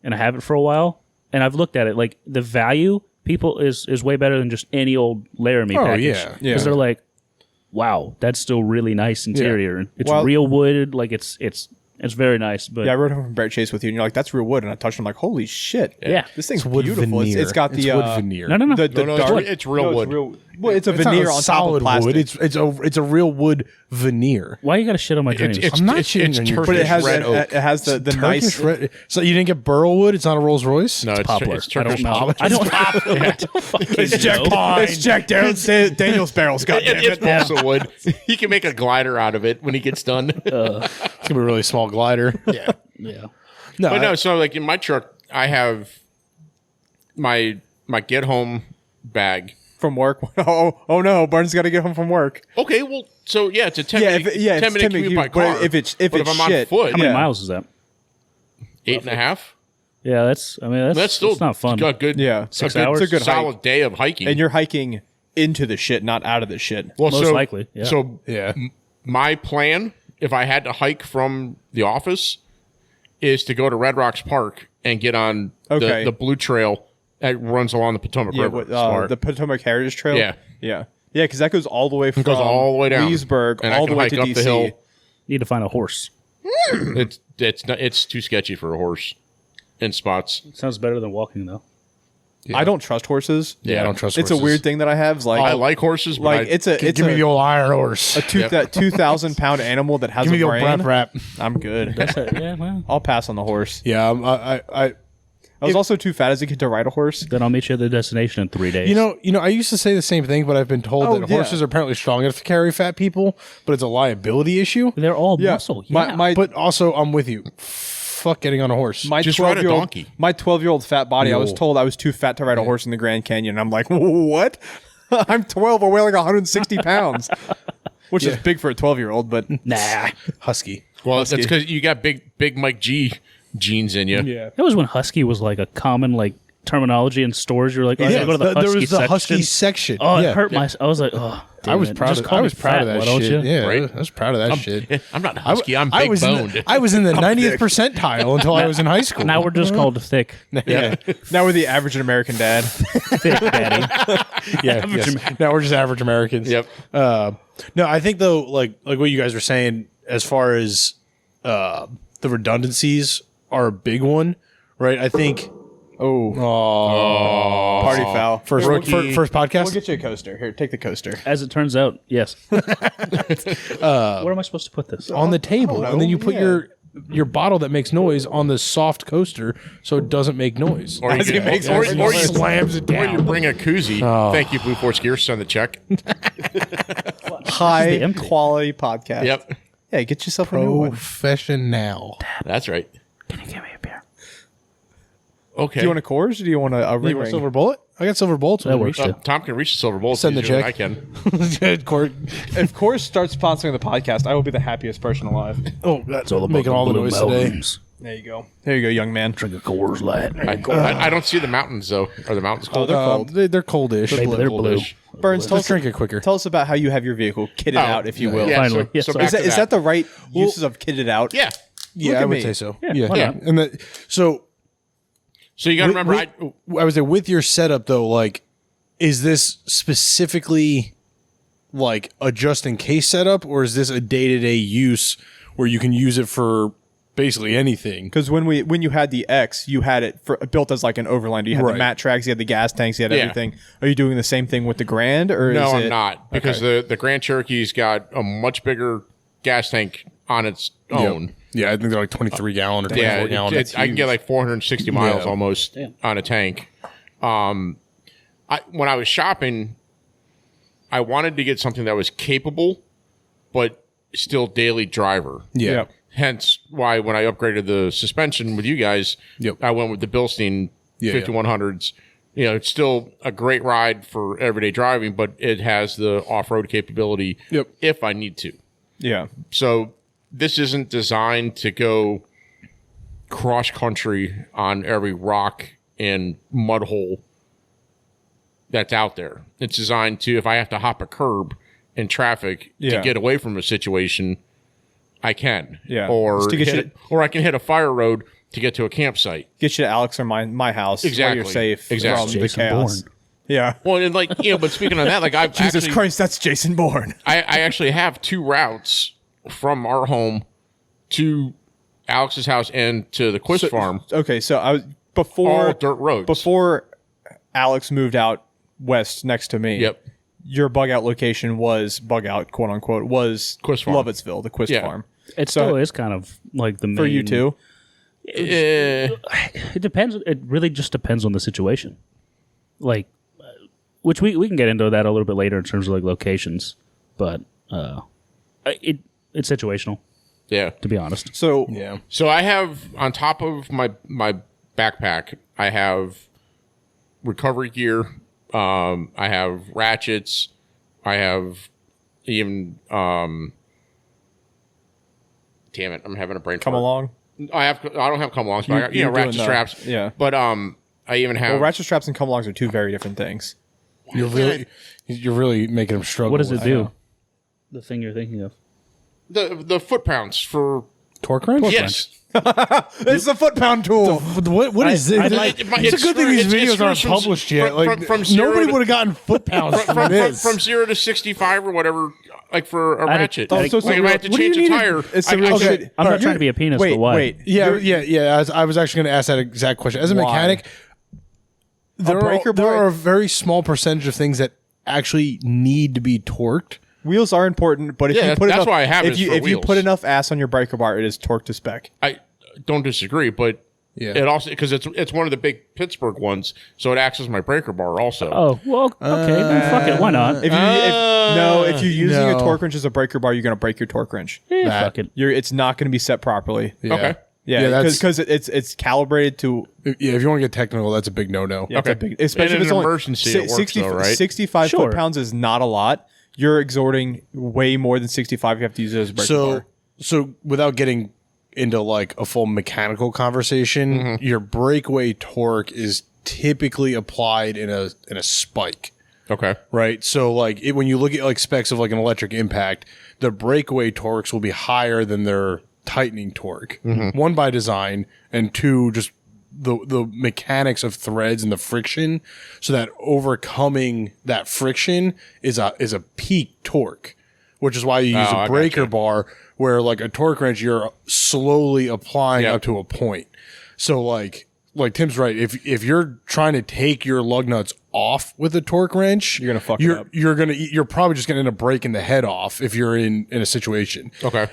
and I have it for a while, and I've looked at it, like the value people is way better than just any old Laramie Oh, package. yeah. Yeah. Because they're like, wow, that's still really nice interior. It's Well- real wood, like it's very nice. But Yeah, I rode home from Bear Chase with you, and you're like, "That's real wood," and I touched him like, "Holy shit!" Yeah. this thing's Wood beautiful. veneer. It's got the wood veneer. no. The No, dark- it's real wood. Well, it's a It's not veneer a on top solid of plastic. wood. It's a real wood veneer. why you got to shit on my dreams? It's I'm not it's shitting on your- Turkish but it has red oak. it has the nice. Turkish red. So you didn't get burl wood? It's not a Rolls Royce. No, it's Poplar. It's I Turkish don't know. I don't It's Jack Daniels barrels. Goddamn It's it! balsa wood. He can make a glider out of it when he gets done. It's gonna be a really small glider. yeah. Yeah. No, But no, so like in my truck, I have my get home bag. From work. Oh no, Barnes got to get home from work. Okay, well, so yeah, it's a 10 Yeah, minute, it's 10 minute commute by but car. if it's But it's I'm on shit, foot, How many yeah. miles is that? 8.5. Yeah, that's That's not fun. A good, Yeah. a 6 good, hours? It's a good solid hike. day of hiking. and you're hiking into the shit, not out of the shit. well, Most so, likely, yeah. So yeah. my plan, if I had to hike from the office, is to go to Red Rocks Park and get on Okay. the blue trail that runs along the Potomac Yeah, River. Smart. the Potomac Heritage Trail. Yeah. yeah, because that goes all the way from goes all the way down. Leesburg And I all can the way hike to up DC. the hill. Need to find a horse. It's too sketchy for a horse in spots. Sounds better than walking though. I don't trust horses. Yeah, I don't trust It's horses. a weird thing that I have. Like I like horses, but it's Give me the old iron horse. a 2,000-pound animal that has Give me a the old brain. rap. I'm good. Yeah, well, I'll pass on the horse. Yeah, I was also too fat as a kid to ride a horse. then I'll meet you at the destination in 3 days. You know, I used to say the same thing, but I've been told that yeah. horses are apparently strong enough to carry fat people, but it's a liability issue. they're all Yeah. muscle. Yeah. But also, I'm with you. Fuck getting on a horse. My Just ride a 12-year-old donkey. My 12-year-old fat body. I was Yo. told I was too fat to ride a horse in the Grand Canyon. I'm like, what? I'm 12. I weigh like 160 pounds, which is big for a 12-year-old. But nah. Husky. well, that's because you got big Mike G genes in you. Yeah. That was when husky was like a common like terminology in stores. You're like, oh, I go to the husky there was the section. husky section. Oh, yeah. it hurt my. I was like, oh. I was damn it. proud. Just Of, call I me was proud fat, of that why don't shit. you? Yeah, Right? I was proud of that shit. I'm not husky. I'm big I was boned. I was in the 90th percentile until I was in high school. Now we're just called thick. yeah, now we're the average American dad. Thick daddy. yeah. Yes. Now we're just average Americans. Yep. No, I think though, like what you guys were saying, as far as the redundancies are a big one, right? I think. Party foul. First podcast. We'll get you a coaster. Here, take the coaster. As it turns out, yes. Where am I supposed to put this? on the table, and then you put your bottle that makes noise on the soft coaster so it doesn't make noise. Or you, As he get- makes or, noise. or you Slams it Or you down. bring a koozie. Thank you, Blue Force Gear. Send the check. High empty. quality podcast. Yep. Yeah, get yourself a new one. Professional. That's right. Can you give me a beer? Okay. Do you want a Coors or do you want a You ring want ring? silver bullet? I got silver bullets. That works too. Tom can reach the silver bullet. Send the easier than check. I can. If Coors starts sponsoring the podcast, I will be the happiest person alive. Oh, that's It's all about making all the Blue noise today. Mountains. There you go. There you go, young man. Drink a Coors Light. I don't see the mountains though. Are the mountains cold? they're cold. They're coldish. Maybe they're blue. Coldish. Burns, tell Let's us, drink it quicker. tell us about how you have your vehicle kitted out, if you will. Yeah, Finally. So, Yes, so sir. back to Is that the right uses of kitted out? Yeah. Yeah, Look I at would me. say so. Yeah, why Yeah, not? and so So you got to remember, I was there with your setup though. Like, is this specifically like a just in case setup, or is this a day to day use where you can use it for basically anything? Because when you had the X, you had it built as like an overlander. You had the Right. mat tracks, you had the gas tanks, you had Yeah. everything. Are you doing the same thing with the Grand, or no, is I'm it, not, because the Grand Cherokee's got a much bigger gas tank on its own. Yeah, I think they're like 23 gallon or 24 Yeah, gallon. I can get like 460 miles Yeah. almost on a tank. When I was shopping, I wanted to get something that was capable, but still daily driver. yeah. Yep. Hence why when I upgraded the suspension with you guys, Yep. I went with the Bilstein Yeah, 5100s. You know, it's still a great ride for everyday driving, but it has the off-road capability Yep. if I need to. Yeah. So this isn't designed to go cross country on every rock and mud hole that's out there. It's designed to, if I have to hop a curb in traffic Yeah. to get away from a situation, I can. Yeah. Or Just to get or I can hit a fire road to get to a campsite. Get you to Alex or my house where Exactly. you're safe Exactly. from the Jason chaos. Bourne. Yeah. Well, and like, you know, but speaking of that, like I've Jesus actually, Christ, that's Jason Bourne. I actually have two routes from our home to Alex's house and to the Quist farm. Okay, so I was before All dirt roads. Before Alex moved out west next to me. Yep. Your bug out location was bug out, quote unquote, was Quist farm. Lovettsville, the Quist Yeah. farm. It So- still is kind of like the main. For you too? It depends. It really just depends on the situation. Like, which we can get into that a little bit later in terms of like locations, but it's situational, Yeah. to be honest. So Yeah. So I have on top of my backpack, I have recovery gear. I have ratchets. I have even damn it, I'm having a brain come fart. along. I don't have come-alongs, but I got, you're ratchet doing straps. yeah. But I even have Well, ratchet straps and come alongs are two very different things. You're really making them struggle. What does it with do? The thing you're thinking of. the foot pounds for torque wrench? yes. It's the foot pound tool. What is this? I'd like- It's a good thing these videos aren't from- published yet. Like from zero nobody to- would have gotten foot pounds from this. from 0 to 65 or whatever, like for a I'd- ratchet. Oh, Like, so if I have to what do you change a need tire, it's I- a real I- shit. I'm All not right, trying to be a penis, wait, but why? Wait, yeah. I was actually going to ask that exact question. As a Why? mechanic, there are a very small percentage of things that actually need to be torqued. Wheels are important, but if you put that's why I have if you put enough ass on your breaker bar, it is torqued to spec. I don't disagree, but it also because it's one of the big Pittsburgh ones, so it acts as my breaker bar also. Oh well, okay, then fuck it, why not? If you're using a torque wrench as a breaker bar, you're going to break your torque wrench. Fuck it. It's not going to be set properly. Yeah. Okay. Yeah, because it's calibrated to. Yeah, if you want to get technical, that's a big no-no. Yeah, okay. Especially in if it's an only emergency, it works though, right? 65 foot-pounds is not a lot. You're exhorting way more than 65. You have to use it as a breaker bar. So without getting into like a full mechanical conversation, your breakaway torque is typically applied in a spike. Okay. Right. So like when you look at like specs of like an electric impact, the breakaway torques will be higher than their tightening torque. One, by design, and two, just the mechanics of threads and the friction, so that overcoming that friction is a peak torque, which is why you use a breaker bar, where like a torque wrench you're slowly applying up to a point. So like Tim's right. If you're trying to take your lug nuts off with a torque wrench, you're gonna fuck it up. You're probably just gonna end up breaking the head off if you're in a situation. Okay.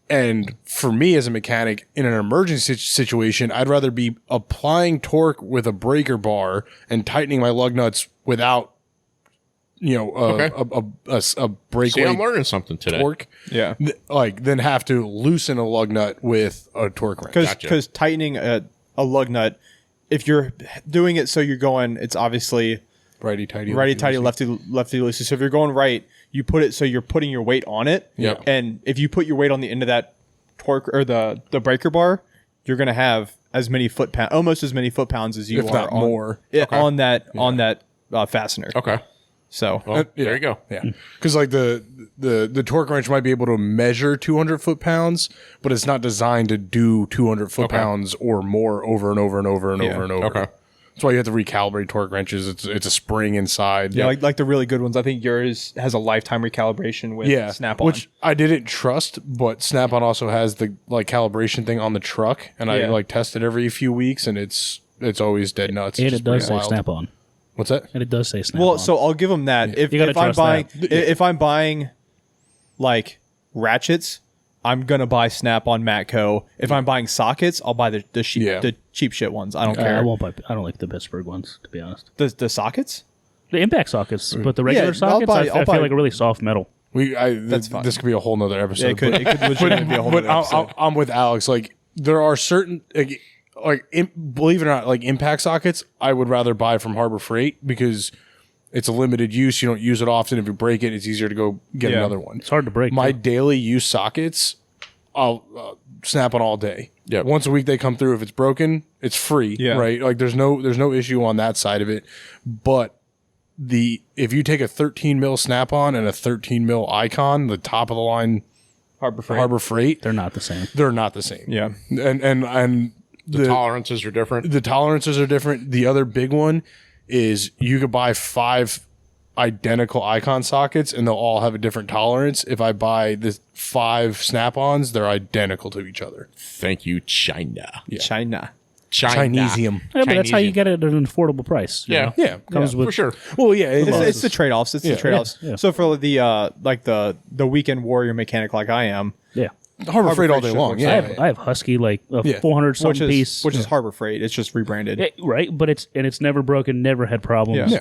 And for me as a mechanic in an emergency situation, I'd rather be applying torque with a breaker bar and tightening my lug nuts without, a breakaway. See, I'm learning something today. Torque. Yeah. Then have to loosen a lug nut with a torque wrench. Because tightening a lug nut, if you're doing it so you're going, it's obviously righty tighty, lefty loosey. So if you're going right, you put it so you're putting your weight on it. Yep. And if you put your weight on the end of that torque or the breaker bar, you're going to have almost as many foot pounds as you if are not more on that fastener. Okay. So well, there you go. Yeah. Because like the torque wrench might be able to measure 200 foot-pounds, but it's not designed to do 200 foot-pounds or more over and over and over and over and over. Okay. That's why you have to recalibrate torque wrenches. It's a spring inside. Yeah, like the really good ones. I think yours has a lifetime recalibration with Snap-on, which I didn't trust, but Snap-on also has the like calibration thing on the truck, and I like test it every few weeks, and it's always dead nuts. And it does say Snap-on. What's that? And it does say Snap-on. Well, so I'll give them that. Yeah. If I'm buying like ratchets, I'm gonna buy Snap-on Matco. If I'm buying sockets, I'll buy the cheap shit ones. I don't care. I won't buy. I don't like the Pittsburgh ones, to be honest. The sockets, the impact sockets, but the regular sockets, I feel like a really soft metal. That's fine. This could be a whole nother episode. It could legitimately be a whole nother episode. I'm with Alex. Like there are certain believe it or not, like impact sockets, I would rather buy from Harbor Freight because it's a limited use. You don't use it often. If you break it, it's easier to go get another one. It's hard to break. My daily use sockets, I'll snap on all day. Yeah. Once a week they come through. If it's broken, it's free. Yeah. Right. Like there's no issue on that side of it. But if you take a 13 mil snap on and a 13 mil icon, the top of the line Harbor Freight, they're not the same. They're not the same. Yeah. And the tolerances are different. The tolerances are different. The other big one is you could buy 5 identical icon sockets and they'll all have a different tolerance. If I buy the 5 snap-ons, they're identical to each other. Thank you, China. Yeah. Yeah, Chinesium. but that's how you get it at an affordable price. Yeah. Comes with for sure. Well, yeah, it's the trade-offs. It's the trade-offs. Yeah. So for the weekend warrior mechanic like I am, Harbor Freight all day long. Yeah, I have Husky, like a 400 something piece, which is Harbor Freight. It's just rebranded, right? But it's never broken, never had problems.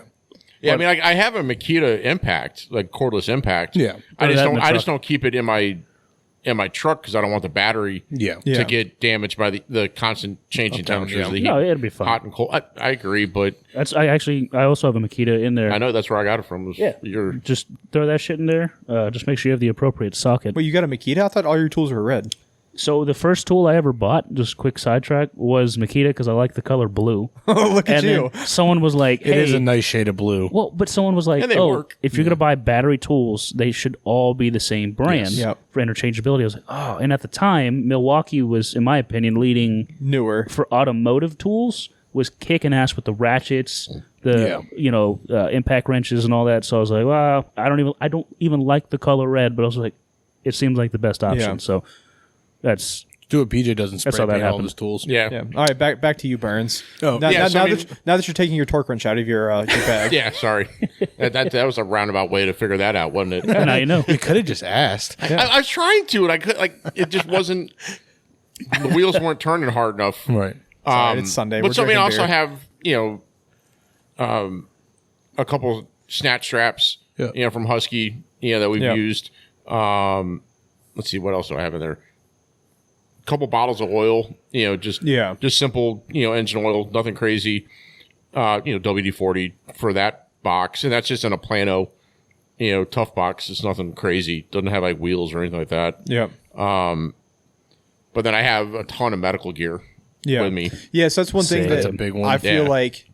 Yeah, I mean, I have a Makita Impact, like cordless Impact. Yeah, I just don't keep it in my truck because I don't want the battery to get damaged by the constant changing temperatures. The heat, no, it'll be fine. Hot and cold. I agree, but I also have a Makita in there. I know that's where I got it from. Just throw that shit in there. Just make sure you have the appropriate socket. But you got a Makita? I thought all your tools were red. So the first tool I ever bought, just quick sidetrack, was Makita because I like the color blue. Look at you. Someone was like, hey, it is a nice shade of blue. Well, but someone was like, if you're going to buy battery tools, they should all be the same brand for interchangeability. I was like, oh. And at the time, Milwaukee was, in my opinion, leading newer for automotive tools, was kicking ass with the ratchets, the impact wrenches and all that. So I was like, well, I don't even like the color red, but I was like, it seems like the best option. So that's Do what PJ does and spray how that paint all of happened. his tools. Yeah. All right, back to you, Burns. Oh. now, Yeah, now, so now, I mean- now that you're taking your torque wrench out of your bag. Yeah, sorry. that was a roundabout way to figure that out, wasn't it? Now you know. You could have just asked. I was trying to, and I could it just wasn't. The wheels weren't turning hard enough. Right. Sorry, it's Sunday. But We're so I mean, I drinking also beer. have a couple snatch straps, Yeah. From Husky, that we've Yeah. used. Let's see, what else do I have in there? A couple bottles of oil, just simple, engine oil, nothing crazy. WD-40 for that box, and that's just in a Plano, tough box. It's nothing crazy. Doesn't have like wheels or anything like that. Yeah. But then I have a ton of medical gear with me. Yeah, so that's one thing Same. that That's a big one. I feel Yeah. like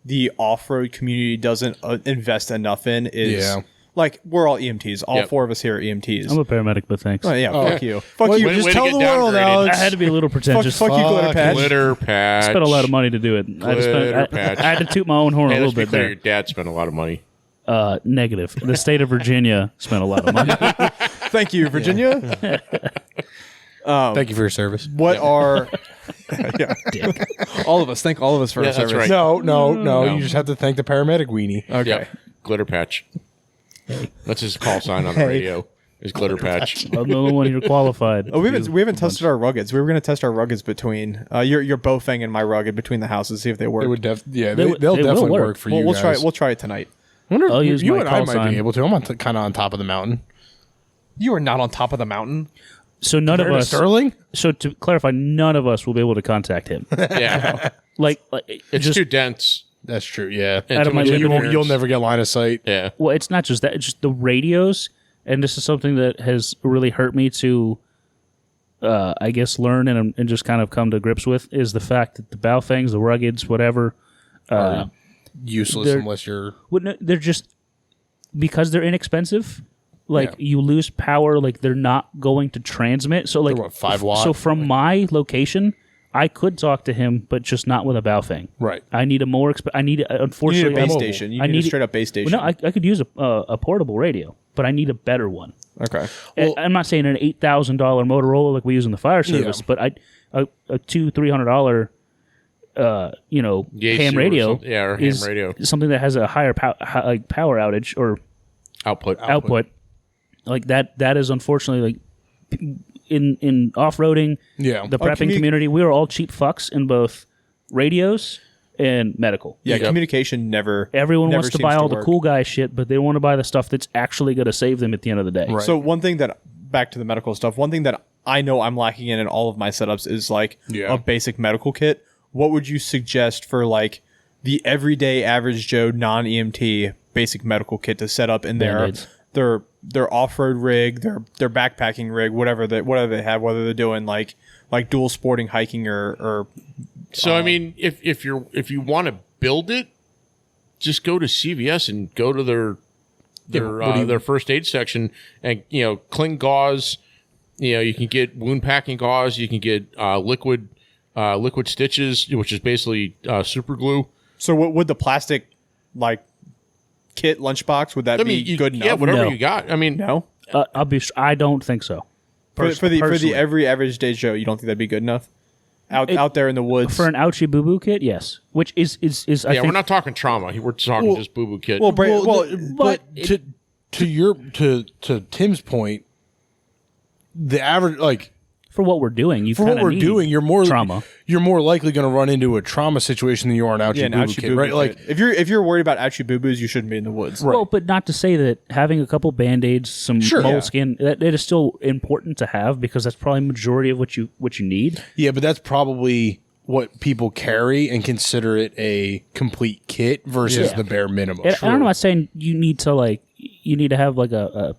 the off-road community doesn't invest enough in is Yeah. like we're all EMTs. All Yep. 4 of us here are EMTs. I'm a paramedic, but thanks. Oh, yeah, fuck you. Fuck you. Way- Just way to tell get the world, downgraded. Alex. I had to be a little pretentious. Fuck you, Glitter Patch. Glitter patch. Spent a lot of money to do it. Glitter patch. I had to toot my own horn Hey, a little let's be bit clear, there. your dad spent a lot of money. Negative. The state of Virginia spent a lot of money. Thank you, Virginia. Thank you for your service. What are Dick. all of us? Thank all of us for Yeah, our that's service. right. No. You just have to thank the paramedic weenie. Okay. Yep. Glitter patch. That's his call sign on the radio. Is glitter patch. I'm the only one here qualified. Oh, we haven't tested our ruggeds. We were going to test our ruggeds between your Bofang and my rugged between the houses, see if they work. It would they'll They will definitely work. work for you we'll guys. try. We'll try it tonight. I wonder if I'll use you my and I call might sign. be able to. I'm kind of on top of the mountain. You are not on top of the mountain. So none of Compared to us. Sterling? So to clarify, none of us will be able to contact him. Yeah. Like It's just too dense. That's true. Yeah. and Out too of my much living room, interference. You'll never get line of sight. Yeah. well, it's not just that. It's just the radios, and this is something that has really hurt me to, I guess, learn and just kind of come to grips with is the fact that the Baofangs, the Ruggeds, whatever, Useless They're- unless you're. they're just because they're inexpensive. Like Yeah. you lose power, like they're not going to transmit. So like They're what, 5 watt? So from my location, I could talk to him, but just not with a Baofeng. Right. I need a more. I need You need unfortunately a base I'm- station. You I need a need- straight up base station. Well, no, I could use a portable radio, but I need a better one. Okay. I'm not saying an $8,000 Motorola like we use in the fire service, but a $200-$300 Yaesu ham or radio something. Yeah, or ham is radio. something that has a higher power outage or Output. like that is unfortunately like in off-roading Yeah. the prepping community, we are all cheap fucks in both radios and medical. Yeah, Yep. communication never. Everyone never wants to seems buy all the work. cool guy shit, but they want to buy the stuff that's actually going to save them at the end of the day. Right. So one thing that back to the medical stuff. One thing that I know I'm lacking in all of my setups is like Yeah. a basic medical kit. What would you suggest for like the everyday average Joe non EMT basic medical kit to set up in Band-Aids. their off road rig, their backpacking rig, whatever they have, whether they're doing like dual sporting hiking or So I mean, if you want to build it, just go to CVS and go to their first aid section and cling gauze. You can get wound packing gauze. You can get liquid stitches, which is basically super glue. So what would the plastic like kit lunchbox would that I be mean, good enough? Yeah, whatever No. you got. I mean, No. I don't think so. For the Personally. every average day Joe, you don't think that'd be good enough? Out there in the woods. For an ouchie boo boo kit, yes. Which is I yeah, think we're not talking trauma. We're talking just boo boo kit. well, but to Tim's point, the average for what we're doing, you for what kinda we're need doing, you're more likely going to run into a trauma situation than you are an ouchie yeah, an boo-boo ouchie kid, boo-boo right? kit. Like if you're worried about ouchie boo boos, you shouldn't be in the woods. Well, but not to say that having a couple band-aids, some Sure. moleskin, that is still important to have because that's probably majority of what you need. yeah, but that's probably what people carry and consider it a complete kit versus the bare minimum. And I'm not saying you need to have like a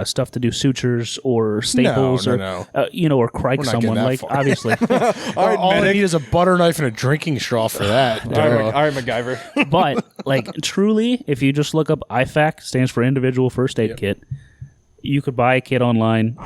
stuff to do sutures or staples no. or crike We're not someone getting that like far. obviously. All I need is a butter knife and a drinking straw for that. All right, MacGyver. But like truly, if you just look up IFAC, stands for Individual First Aid Kit, you could buy a kit online.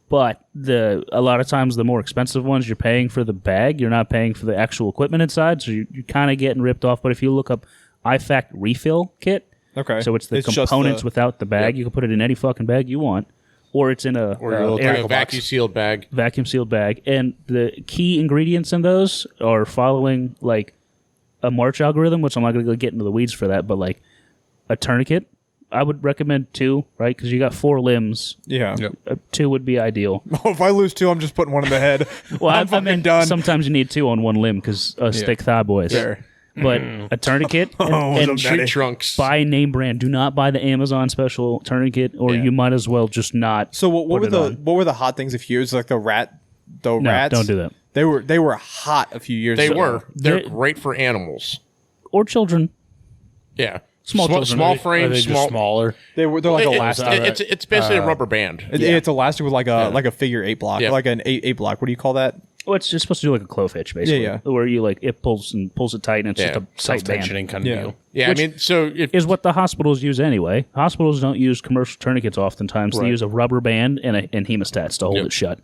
But a lot of times the more expensive ones, you're paying for the bag. You're not paying for the actual equipment inside, so you're kind of getting ripped off. But if you look up IFAC refill kit, Okay. so it's the just components without the bag. You can put it in any fucking bag you want. or it's in a vacuum sealed bag. Vacuum sealed bag. And the key ingredients in those are following like a March algorithm, which I'm not going to get into the weeds for that, but like a tourniquet. I would recommend 2, right? Because you got 4 limbs. Yeah. 2 would be ideal. Oh, if I lose 2, I'm just putting one in the head. Well, I'm fucking done. Sometimes you need 2 on one limb because thick thigh boys. Sure. But a tourniquet and Tree trunks. buy name brand. Do not buy the Amazon special tourniquet, or you might as well just not. So what were the hot things a few years like the rats? No, don't do that. They were hot a few years ago. They're great for animals Or children. Yeah. Small children. Small frame, Are they just smaller? They're like elastic. It's basically a rubber band. It's elastic with like a figure 8 block, like an 8 block. What do you call that? Well, it's just supposed to do like a clove hitch, basically. Yeah. Where you like it pulls it tight, and it's just a tight band. Self-tensioning kind of deal. Yeah, Which I mean, so if is what the hospitals use anyway. Hospitals don't use commercial tourniquets oftentimes. They use a rubber band and hemostats to hold it shut.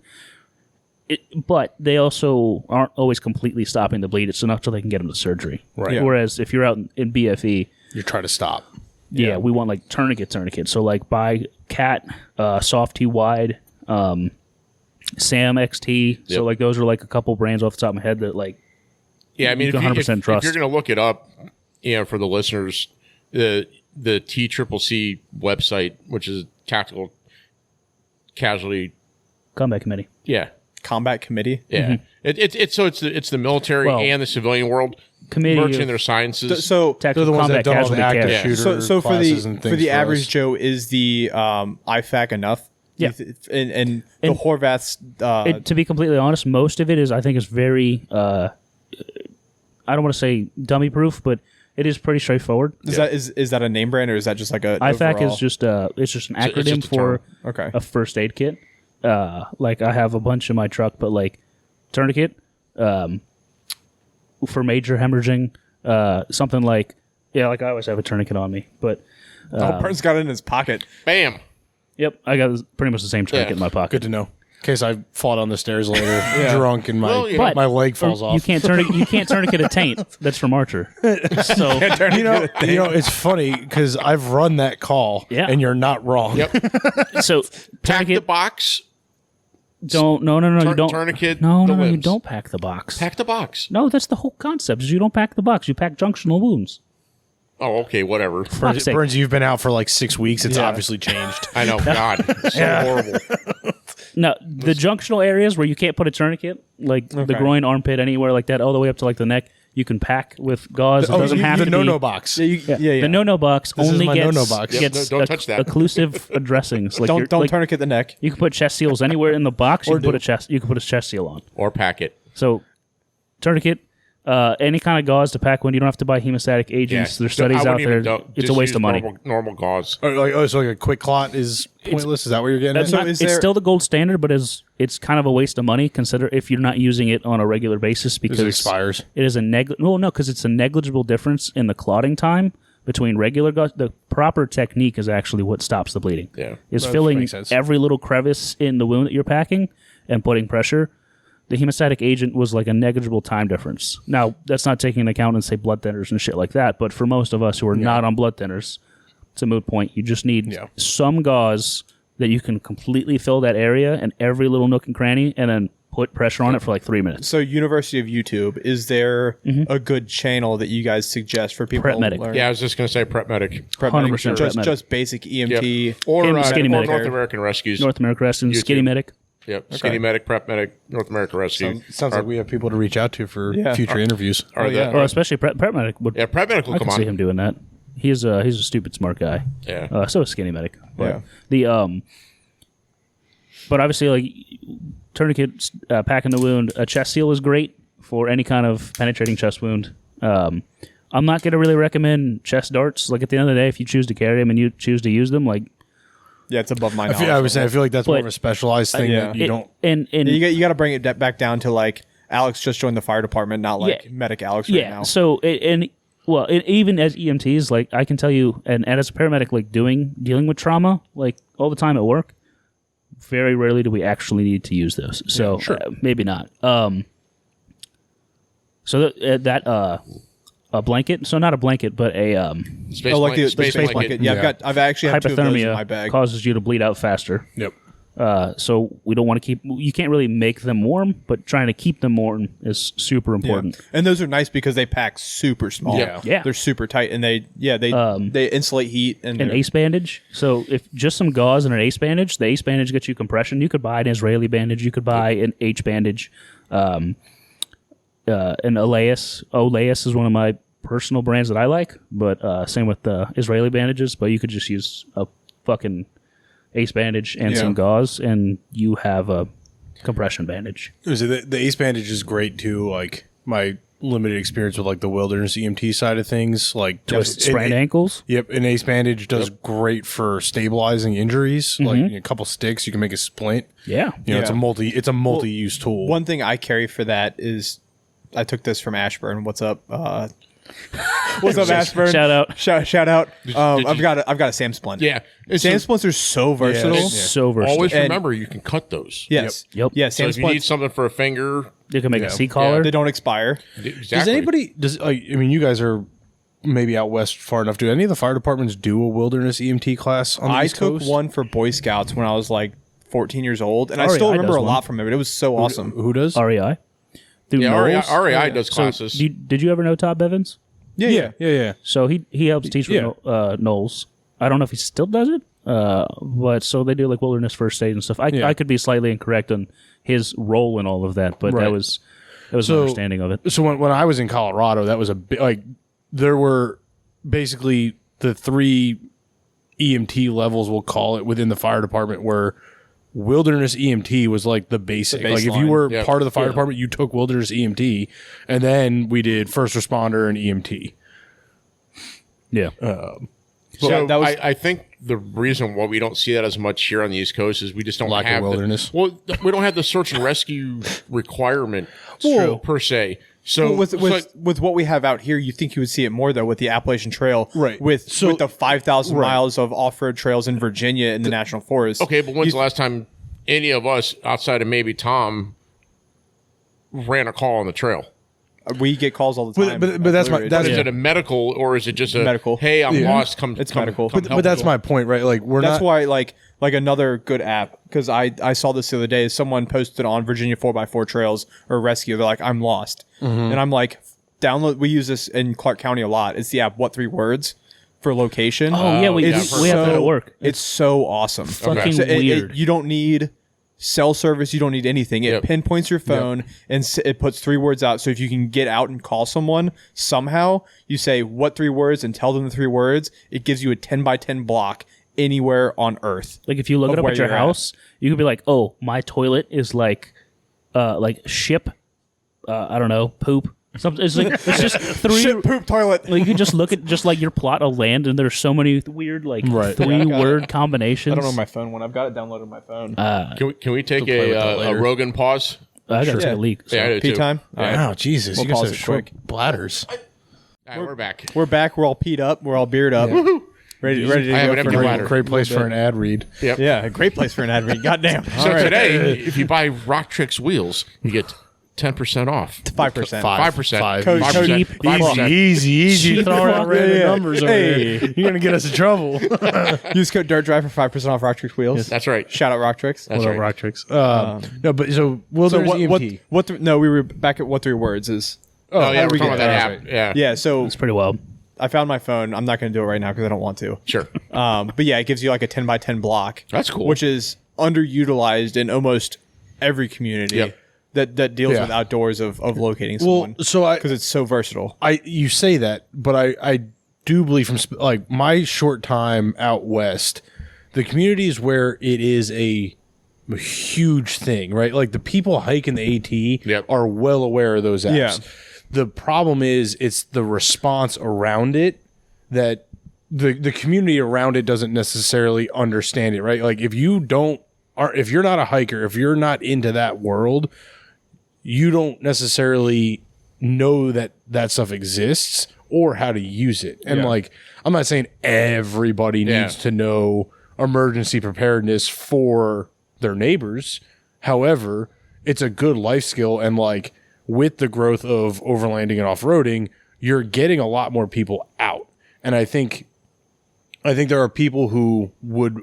But they also aren't always completely stopping the bleed. It's enough till they can get them to surgery. Right. Yeah. Whereas if you're out in BFE, You're trying to stop. yeah, we want like tourniquet. So like buy Cat, Soft T Wide, Sam XT. So like those are like a couple brands off the top of my head that like I mean, you can 100% trust. If you're going to look it up, for the listeners, the TCCC website, which is Tactical Casualty Combat Committee. Combat Committee. Yeah, it's the military and the civilian world Committee merging of- their sciences. So Tactical the ones Combat that done all the Casualty active Care. shooters. so for classes and things the for average us. Joe, is the IFAC enough? Yeah. And the Horvath's To be completely honest, most of it is, I think, is very, I don't want to say dummy proof, but it is pretty straightforward. is that a name brand or is that just like a IFAC overall? is just it's just an It's acronym just a for Okay. a first aid kit. Like I have a bunch in my truck, but like tourniquet, for major hemorrhaging, something like like I always have a tourniquet on me, but Burns got it in his pocket. Bam. yep, I got pretty much the same tourniquet in my pocket. Good to know. In case I fall down the stairs later, drunk, and But- my leg falls off. You can't tourniquet a taint. That's from Archer. So You know, it's funny because I've run that call, and you're not wrong. Yep. so Pack the tourniquet. box. Don't you don't Tourniquet. No, the you limbs. don't pack the box. Pack the box. No, that's the whole concept. Is you don't pack the box. You pack junctional wounds. Oh, okay, whatever. Fuck's sake. Burns, you've been out for like 6 weeks. It's obviously changed. I know. God, so horrible. No, the junctional areas where you can't put a tourniquet, like the groin, armpit, anywhere like that, all the way up to like the neck, you can pack with gauze. It doesn't have the to no-no be. box. Yeah. The no-no box This is only my gets, no-no box. Yep, gets don't touch that. occlusive dressings. Like Don't tourniquet the neck. You can put chest seals anywhere in the box. You can put a chest seal on. Or pack it. So tourniquet, any kind of gauze to pack when you don't have to buy hemostatic agents. There's studies out there. It's a waste of money. Normal gauze. So like a quick clot is pointless. Is that what you're getting at? So It's still the gold standard, but it's kind of a waste of money. Consider if you're not using it on a regular basis because it expires. It is because it's a negligible difference in the clotting time between regular gauze. The proper technique is actually what stops the bleeding. Yeah. Is That filling makes sense. every little crevice in the wound that you're packing and putting pressure. The hemostatic agent was like a negligible time difference. Now, that's not taking into account and say blood thinners and shit like that, but for most of us who are not on blood thinners, it's a moot point. You just need some gauze that you can completely fill that area and every little nook and cranny and then put pressure on it for like 3 minutes. So, University of YouTube, is there a good channel that you guys suggest for people Prep to Medic. learn? Yeah, I was just going to say Prep Medic. Prep Medic. 100% Prep Medic. Just basic EMT. Yep. Or And Skinny Medic. North American Rescues. North America Rescue, Skinny Medic. Yep. Skinny Medic, Prep Medic, North America Rescue. Sounds like we have people to reach out to for future interviews. Well, especially Prep Medic. Yeah, Prep Medic will I come can see on. him doing that. He's a stupid smart guy. Yeah. So is Skinny Medic. But Yeah. But obviously, like tourniquet, packing the wound, a chest seal is great for any kind of penetrating chest wound. I'm not going to really recommend chest darts. Like at the end of the day, if you choose to carry them and you choose to use them, like Yeah, it's above my knowledge. I feel like that's more But- of a specialized thing that you don't. And You got to bring it back down to like Alex just joined the fire department, not like Yeah. medic Alex right now. So even as EMTs, like I can tell you, and as a paramedic, like dealing with trauma, like all the time at work, very rarely do we actually need to use those. So maybe not. So a blanket, so not a blanket, but a Space like the blanket. space blanket. Yeah, I've actually have two of those in my hypothermia bag. causes you to bleed out faster. Yep. So we don't want to you can't really make them warm, but trying to keep them warm is super important. Yeah. And those are nice because they pack super small. Yeah. They're super tight, and they insulate heat. And an ace bandage. So if just some gauze and an ace bandage, the ace bandage gets you compression. You could buy an Israeli bandage. You could buy an H bandage. An Olaus. Olaus is one of my personal brands that I like, but same with the Israeli bandages. But you could just use a fucking ace bandage and some gauze, and you have a compression bandage. So the ace bandage is great too. Like my limited experience with like the wilderness EMT side of things, like sprained ankles. Yep, an ace bandage does great for stabilizing injuries. Like a couple sticks, you can make a splint. Yeah, It's a multi-use tool. One thing I carry for that is I took this from Ashburn. What's up? What's up, Ashburn? Shout out. Shout out. I've got a Sam splint. Yeah. Sam splints are so versatile. So versatile. Always remember, you can cut those. Yes. Yep. Yeah. So Sam if you need splints, something for a finger, You can make a C-collar. they don't expire. exactly. I mean, you guys are maybe out west far enough. Do any of the fire departments do a wilderness EMT class on the I East took Coast? one for Boy Scouts when I was like 14 years old, and I still REI remember does a one. lot from it. But it was so awesome. Who does? REI. Through Yeah, Knowles. REI does classes. Did you ever know Todd Bevins? Yeah. So he helps teach with Knowles. I don't know if he still does it, but so they do like wilderness first aid and stuff. I could be slightly incorrect on his role in all of that, but Right. that was my understanding of it. So when I was in Colorado, that was a bit like there were basically the 3 EMT levels, we'll call it, within the fire department, where wilderness EMT was like the basic. Like if you baseline. were Yep. part of the fire department, you took wilderness EMT, and then we did first responder and EMT. Yeah. So that was- I think the reason why we don't see that as much here on the East Coast is we just don't Lack of have wilderness. we don't have the search and rescue requirement per se. So with it's like- with what we have out here, you think you would see it more though with the Appalachian Trail, Right. With the 5,000 Right. miles of off-road trails in Virginia in the national forest. okay, but when's the last time any of us outside of maybe Tom ran a call on the trail? We get calls all the time. but that's my- that's- Is it a medical or is it just a Medical. Hey, I'm lost. It's medical. Come But help that's me. my point, right? Like we're That's not. why like another good app, because I saw this the other day. Someone posted on Virginia 4x4 trails or rescue. They're like, I'm lost, and I'm like, download. We use this in Clark County a lot. It's the app What 3 Words for location. Oh, yeah, we have that at work. It's so awesome. Fucking So weird. you don't need cell service. You don't need anything. It Yep. pinpoints your phone and it puts 3 words out. So if you can get out and call someone somehow, you say what 3 words and tell them the 3 words. It gives you a 10x10 block anywhere on Earth. Like if you look of it up where at your you're at. house, you could be like, "Oh, my toilet is like ship. I don't know, poop. Something. It's like it's just 3. Shit, poop, toilet. Like you can just look at just like your plot of land, and there's so many weird like Right. 3-word combinations. I don't know my phone one. I've got it downloaded on my phone. Can we take play with that a later. Rogan pause? I got to Yeah. take a leak. So. Yeah, I do Pee too. time. All right. Wow, Jesus! We'll you guys pause have it short quick. bladders. All right, we're back. We're back. We're all peed up. We're all beered up. Ready to I have go an for empty a- bladder. Great place for an ad read. Yep. Yeah, a great place for an ad read. Goddamn. All So right. today, if you buy Rocktrix wheels, you get 10% off. 5%. 5%. Five. Code- 5%. cheap. 5%. Easy. Cheap Throwing out fuck. random Yeah. numbers over Hey. there. You're gonna get us in trouble. Use code DirtDrive for 5% off Rocktrix wheels. That's right. Shout out Rocktrix. That's What up, right. Rocktrix? No, but so So wilderness what EMT. no, we were back at what 3 words is. Oh, yeah, how did we're we talking get about that there? app. Yeah. Yeah, so It's pretty wild. I found my phone. I'm not going to do it right now because I don't want to. Sure. But yeah, it gives you like a 10x10 block. That's cool. Which is underutilized in almost every community Yep. that deals Yeah. with outdoors of locating someone. so Because it's so versatile. you say that, but I do believe from like my short time out west, the communities where it is a huge thing, right? Like the people hiking the AT Yep. are well aware of those apps. Yeah. The problem is it's the response around it that the community around it doesn't necessarily understand it, right? Like if you're not a hiker, if you're not into that world, you don't necessarily know that stuff exists or how to use it. And Yeah. like, I'm not saying everybody Yeah. needs to know emergency preparedness for their neighbors. However, it's a good life skill. And like with the growth of overlanding and off-roading, you're getting a lot more people out. And I think there are people who would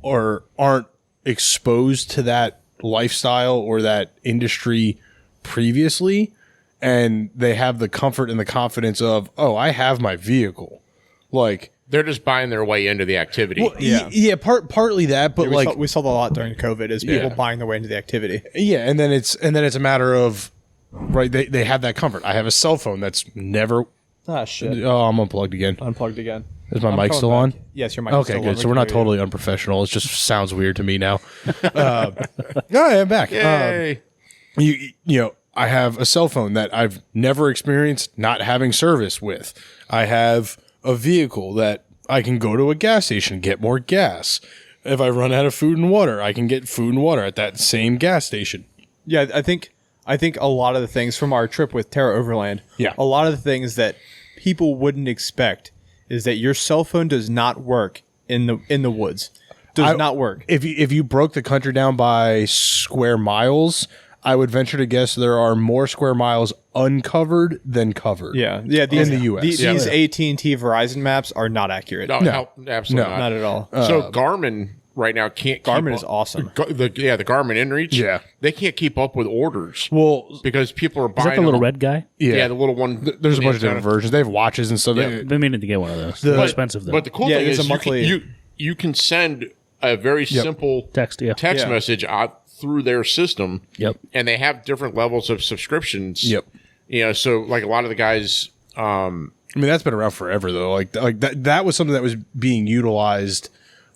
or aren't exposed to that lifestyle or that industry previously, and they have the comfort and the confidence of, oh, I have my vehicle. Like, they're just buying their way into the activity. Well, partly that, but we saw that a lot during COVID is people buying their way into the activity. Yeah, and then it's a matter of, right, they have that comfort. I have a cell phone that's never. Ah, shit. Oh, I'm unplugged again. Unplugged again. Is my mic still on? Yes, your mic is still on. Okay, good. So we're not totally unprofessional. It just sounds weird to me now. I'm back. Yay. You know, I have a cell phone that I've never experienced not having service with. I have a vehicle that I can go to a gas station, get more gas. If I run out of food and water, I can get food and water at that same gas station. Yeah, I think a lot of the things from our trip with Terra Overland, a lot of the things that people wouldn't expect is that your cell phone does not work in the woods. Does not work. If you broke the country down by square miles, I would venture to guess there are more square miles uncovered than covered. Yeah. In the U.S. These AT&T Verizon maps are not accurate. No, absolutely not at all. So Garmin right now can't. Garmin is awesome. The Garmin InReach. Yeah, they can't keep up with orders. Well, because people are buying. Is that the little red guy? Yeah, the little one. There's a bunch of different versions. They have watches and stuff. I've been meaning to get one of those. They're expensive though. But the cool thing is you can send a very simple text message out through their system. Yep. And they have different levels of subscriptions. Yep. You know, so like a lot of the guys. I mean, that's been around forever though. Like that was something that was being utilized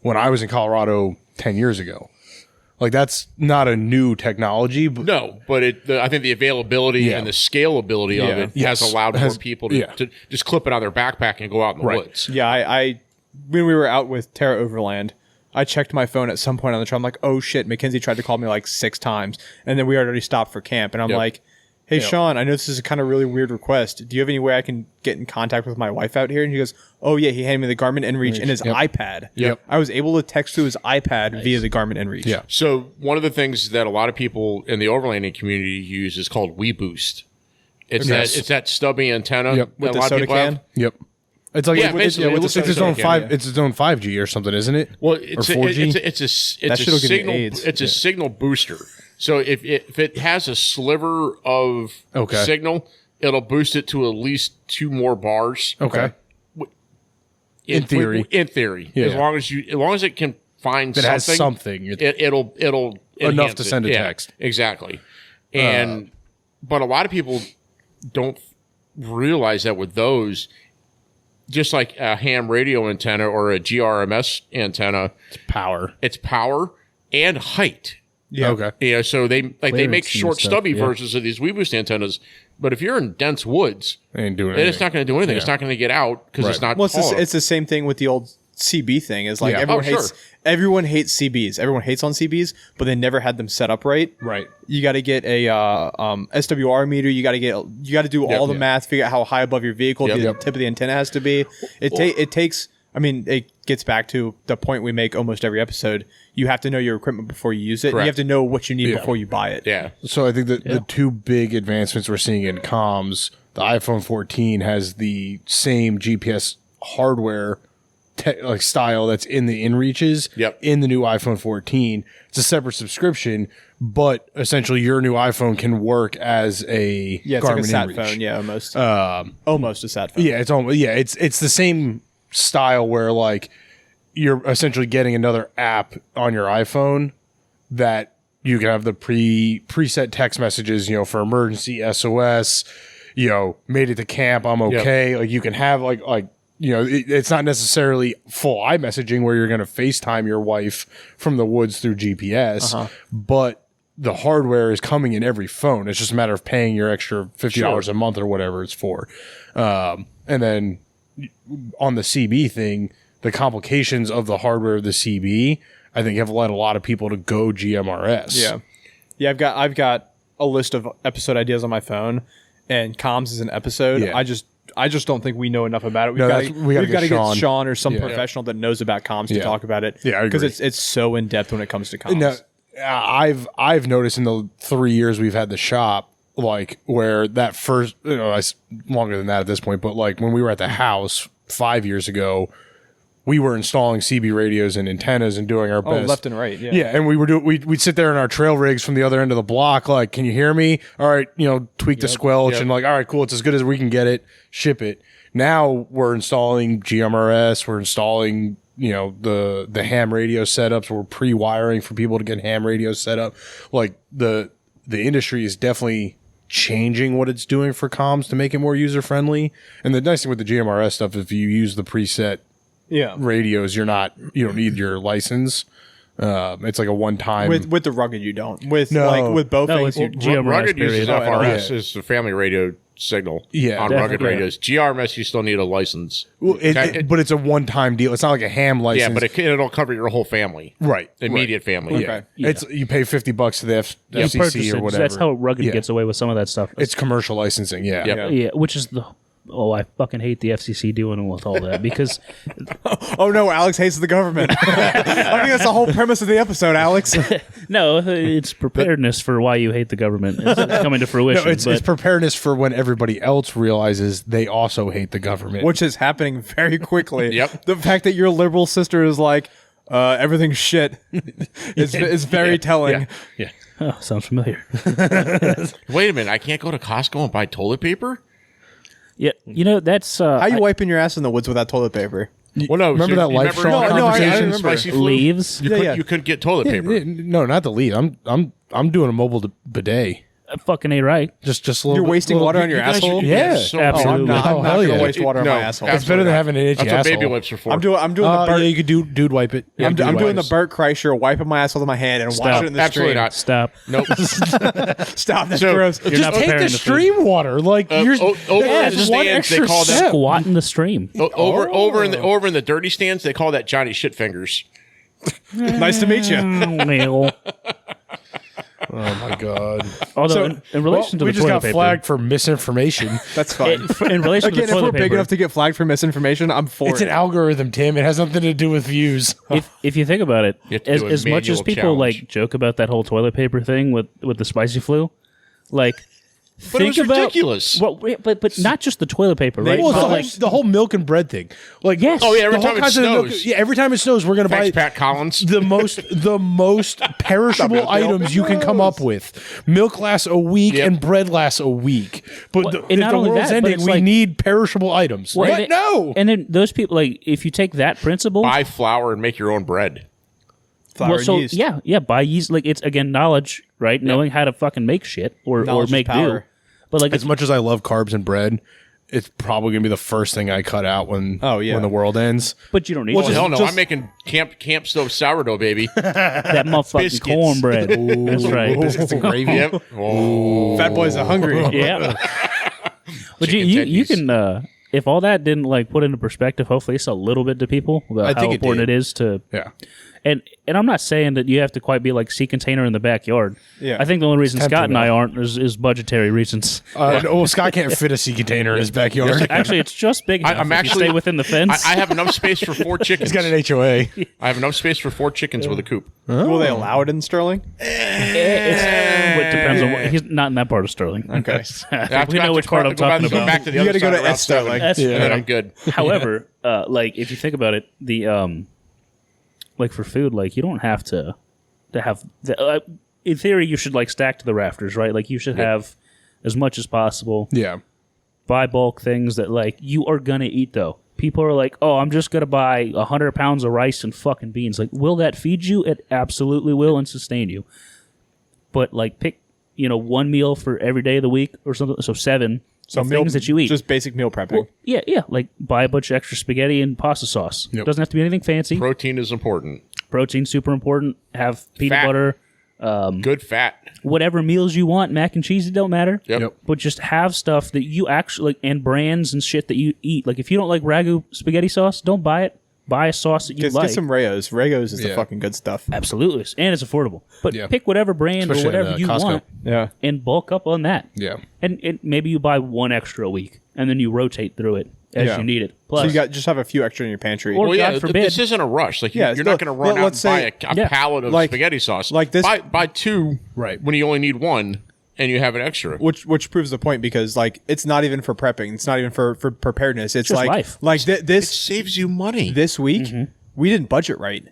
when I was in Colorado 10 years ago. Like, that's not a new technology. But but I think the availability and the scalability of it has allowed more people to just clip it on their backpack and go out in the woods. Yeah, I when we were out with Terra Overland, I checked my phone at some point on the trip. I'm like, oh shit, Mackenzie tried to call me like 6 times. And then we already stopped for camp. And I'm like, hey, Sean, I know this is a kind of really weird request. Do you have any way I can get in contact with my wife out here? And he goes, oh, yeah, he handed me the Garmin InReach and his iPad. Yep. I was able to text to his iPad via the Garmin InReach. Yeah. So one of the things that a lot of people in the overlanding community use is called WeBoost. It's that stubby antenna Yep. that a lot of people have. Yep. It's like it's its own 5G or something, isn't it? Well, it's or 4G. It's a signal. It's a signal booster. So if it has a sliver of signal, it'll boost it to at least 2 more bars. Okay. In theory, as long as it can find it has something, it'll enough to send a text. Exactly. And but a lot of people don't realize that with those, just like a ham radio antenna or a GRMS antenna, it's power and height. Yeah. Okay. Yeah. So they make short, stubby versions of these WeBoost antennas. But if you're in dense woods, it's not going to do anything. It's not going to get out because it's not. Well, it's the same thing with the old CB thing. Is like everyone hates CBs. Everyone hates on CBs, but they never had them set up right. Right. You got to get a SWR meter. You got to do all the math. Figure out how high above your vehicle the tip of the antenna has to be. It takes. I mean, it gets back to the point we make almost every episode. You have to know your equipment before you use it. You have to know what you need before you buy it. Yeah. So I think that the 2 big advancements we're seeing in comms, the iPhone 14 has the same GPS hardware style that's in the InReaches. In the new iPhone 14, it's a separate subscription, but essentially your new iPhone can work as a Garmin like a sat InReach. phone. Yeah, almost a sat phone. Yeah, it's the same style where like you're essentially getting another app on your iPhone that you can have the preset text messages, for emergency SOS, made it to camp, I'm okay. Like you can have like it's not necessarily full iMessaging where you're going to FaceTime your wife from the woods through GPS, but the hardware is coming in every phone. It's just a matter of paying your extra $50 a month or whatever it's for. And then on the CB thing, the complications of the hardware of the CB, I think, have led a lot of people to go GMRS. Yeah. I've got a list of episode ideas on my phone, and comms is an episode. Yeah. I just don't think we know enough about it. We've got to get Sean or some professional that knows about comms to talk about it. Yeah, because it's so in depth when it comes to comms. Now, I've noticed in the 3 years we've had the shop, like where that first, it's longer than that at this point, but like when we were at the house 5 years ago, we were installing CB radios and antennas and doing our best. Left and right. Yeah. Yeah, and we'd sit there in our trail rigs from the other end of the block, like, can you hear me? All right, tweak the squelch and like, all right, cool, it's as good as we can get it, ship it. Now we're installing GMRS, we're installing, the ham radio setups, we're pre-wiring for people to get ham radios set up. Like the industry is definitely changing what it's doing for comms to make it more user friendly. And the nice thing with the GMRS stuff, if you use the preset radios, you don't need your license. It's like a one-time. With the rugged, you don't. With both things, rugged uses FRS is the family radio signal on rugged radios. GRMS, you still need a license. Well, but it's a one-time deal. It's not like a ham license. Yeah, but it'll cover your whole family. Right. Immediate family. Okay. Yeah. You pay $50 to the FCC or whatever. That's how rugged gets away with some of that stuff. It's commercial licensing, Yeah, which is I fucking hate the FCC doing with all that because... Oh no, Alex hates the government. I think that's the whole premise of the episode, Alex. No, it's preparedness for why you hate the government. It's coming to fruition. No, it's preparedness for when everybody else realizes they also hate the government. Which is happening very quickly. Yep. The fact that your liberal sister is like, everything's shit is very telling. Yeah. Oh, sounds familiar. Wait a minute, I can't go to Costco and buy toilet paper? Yeah, that's... How you wiping your ass in the woods without toilet paper? Well, no. Remember that life strong conversation? I remember. Spicy flu? Leaves? You couldn't get toilet paper. No, not the lead. I'm doing a mobile bidet. Fucking ain't right. Just a little. You're wasting water on your asshole? Yeah, absolutely. I'm not hell going to yeah. waste water on my asshole. It's better than having an itchy That's what asshole. baby wipes are for. I'm doing the Bert. Yeah, you could dude wipe it. I'm doing the Bert Kreischer wiping my asshole with my hand and watching it in the Absolutely stream. not. Stop. Nope. Stop. That's So, gross. You're Just not take preparing the the stream water. Like you're over in the one stands, extra they call that Squat in the stream. over in the dirty stands. They call that Johnny Shit Fingers. Nice to meet you. Well, Oh my god! although in relation to we the just toilet got paper, flagged for misinformation. That's fine. in relation Again, to the if we're toilet big paper, enough to get flagged for misinformation, I'm for It's it. an algorithm, Tim. It has nothing to do with views. if you think about it, You have to do a as much as manual people challenge. like joke about that whole toilet paper thing with the spicy flu, like But it think was about ridiculous. Well, but not just the toilet paper, right? Well, But, it's the whole milk and bread thing. Like, Yes. Oh, yeah, every the whole time it concept of snows. every time it snows, we're gonna Thanks, buy Pat Collins. the most perishable items you can come up with. Milk lasts a week Yep. and bread lasts a week. But Well, if and not the only world's that, but ending, it's we like- need perishable items. Well, What? No. And then those people, like, if you take that principle, Buy flour and make your own bread. Flour and yeast. buy yeast. Like, it's again knowledge, right? Knowing how to fucking make shit or Knowledge is make do. power. But like, As much as I love carbs and bread, it's probably gonna be the first thing I cut out when the world ends. but you don't need Well, to. hell no, I'm making camp stove sourdough, baby. that motherfucking biscuits. cornbread. That's right. Biscuits and gravy. Yep. Oh. Fat boys are hungry. Yeah. But Chicken you tendies. can if all that didn't like put into perspective, hopefully it's a little bit to people about I how think it important did. it is to Yeah. and I'm not saying that you have to quite be like sea container in the backyard. Yeah. I think the only reason tempting, Scott and I though. aren't is budgetary reasons. Scott can't fit a sea container in his backyard. Actually, it's just big enough. I'm if actually you stay within the fence. I have enough space for 4 chickens. He's got an HOA. I have enough space for 4 chickens with a coop. Will they allow it in Sterling? It depends on he's not in that part of Sterling. Okay. We know which part I'm talking Go about. back to the You other gotta go side to of S Route 7, Sterling. That's- and then I'm good. However, like if you think about it, the like for food, like you don't have to have the, in theory you should like stack to the rafters, right? Like you should have as much as possible. Yeah. Buy bulk things that like you are gonna eat though. People are like, oh, I'm just gonna buy 100 pounds of rice and fucking beans. Like, will that feed you? It absolutely will and sustain you. But like, pick one meal for every day of the week or something. So 7. So things that you eat. Just basic meal prepping. Yeah. Like buy a bunch of extra spaghetti and pasta sauce. Yep. Doesn't have to be anything fancy. Protein is important. Protein super important. Have peanut Fat. butter. Good fat. Whatever meals you want, mac and cheese, it don't matter. Yep. But just have stuff that you actually and brands and shit that you eat. Like if you don't like ragu spaghetti sauce, don't buy it. Buy a sauce that you Get like. some Rayos. Rayos is the Yeah. fucking good stuff. Absolutely, and it's affordable. But Yeah. pick whatever brand Especially or whatever at, you Costco. want Yeah. and bulk up on that. Yeah. And maybe you buy one extra a week, and then you rotate through it as Yeah. you need it. So Plus, you just have a few extra in your pantry. Or- Well, yeah, God forbid. this isn't a rush. Like, Yeah, you're not going to run out let's and buy say- a pallet of like- spaghetti sauce. like this- Buy 2 Right. when you only need 1. and you have an extra. Which proves the point, because like it's not even for prepping. It's not even for preparedness. It's just like life. Like It this saves you money. this week. We didn't budget right.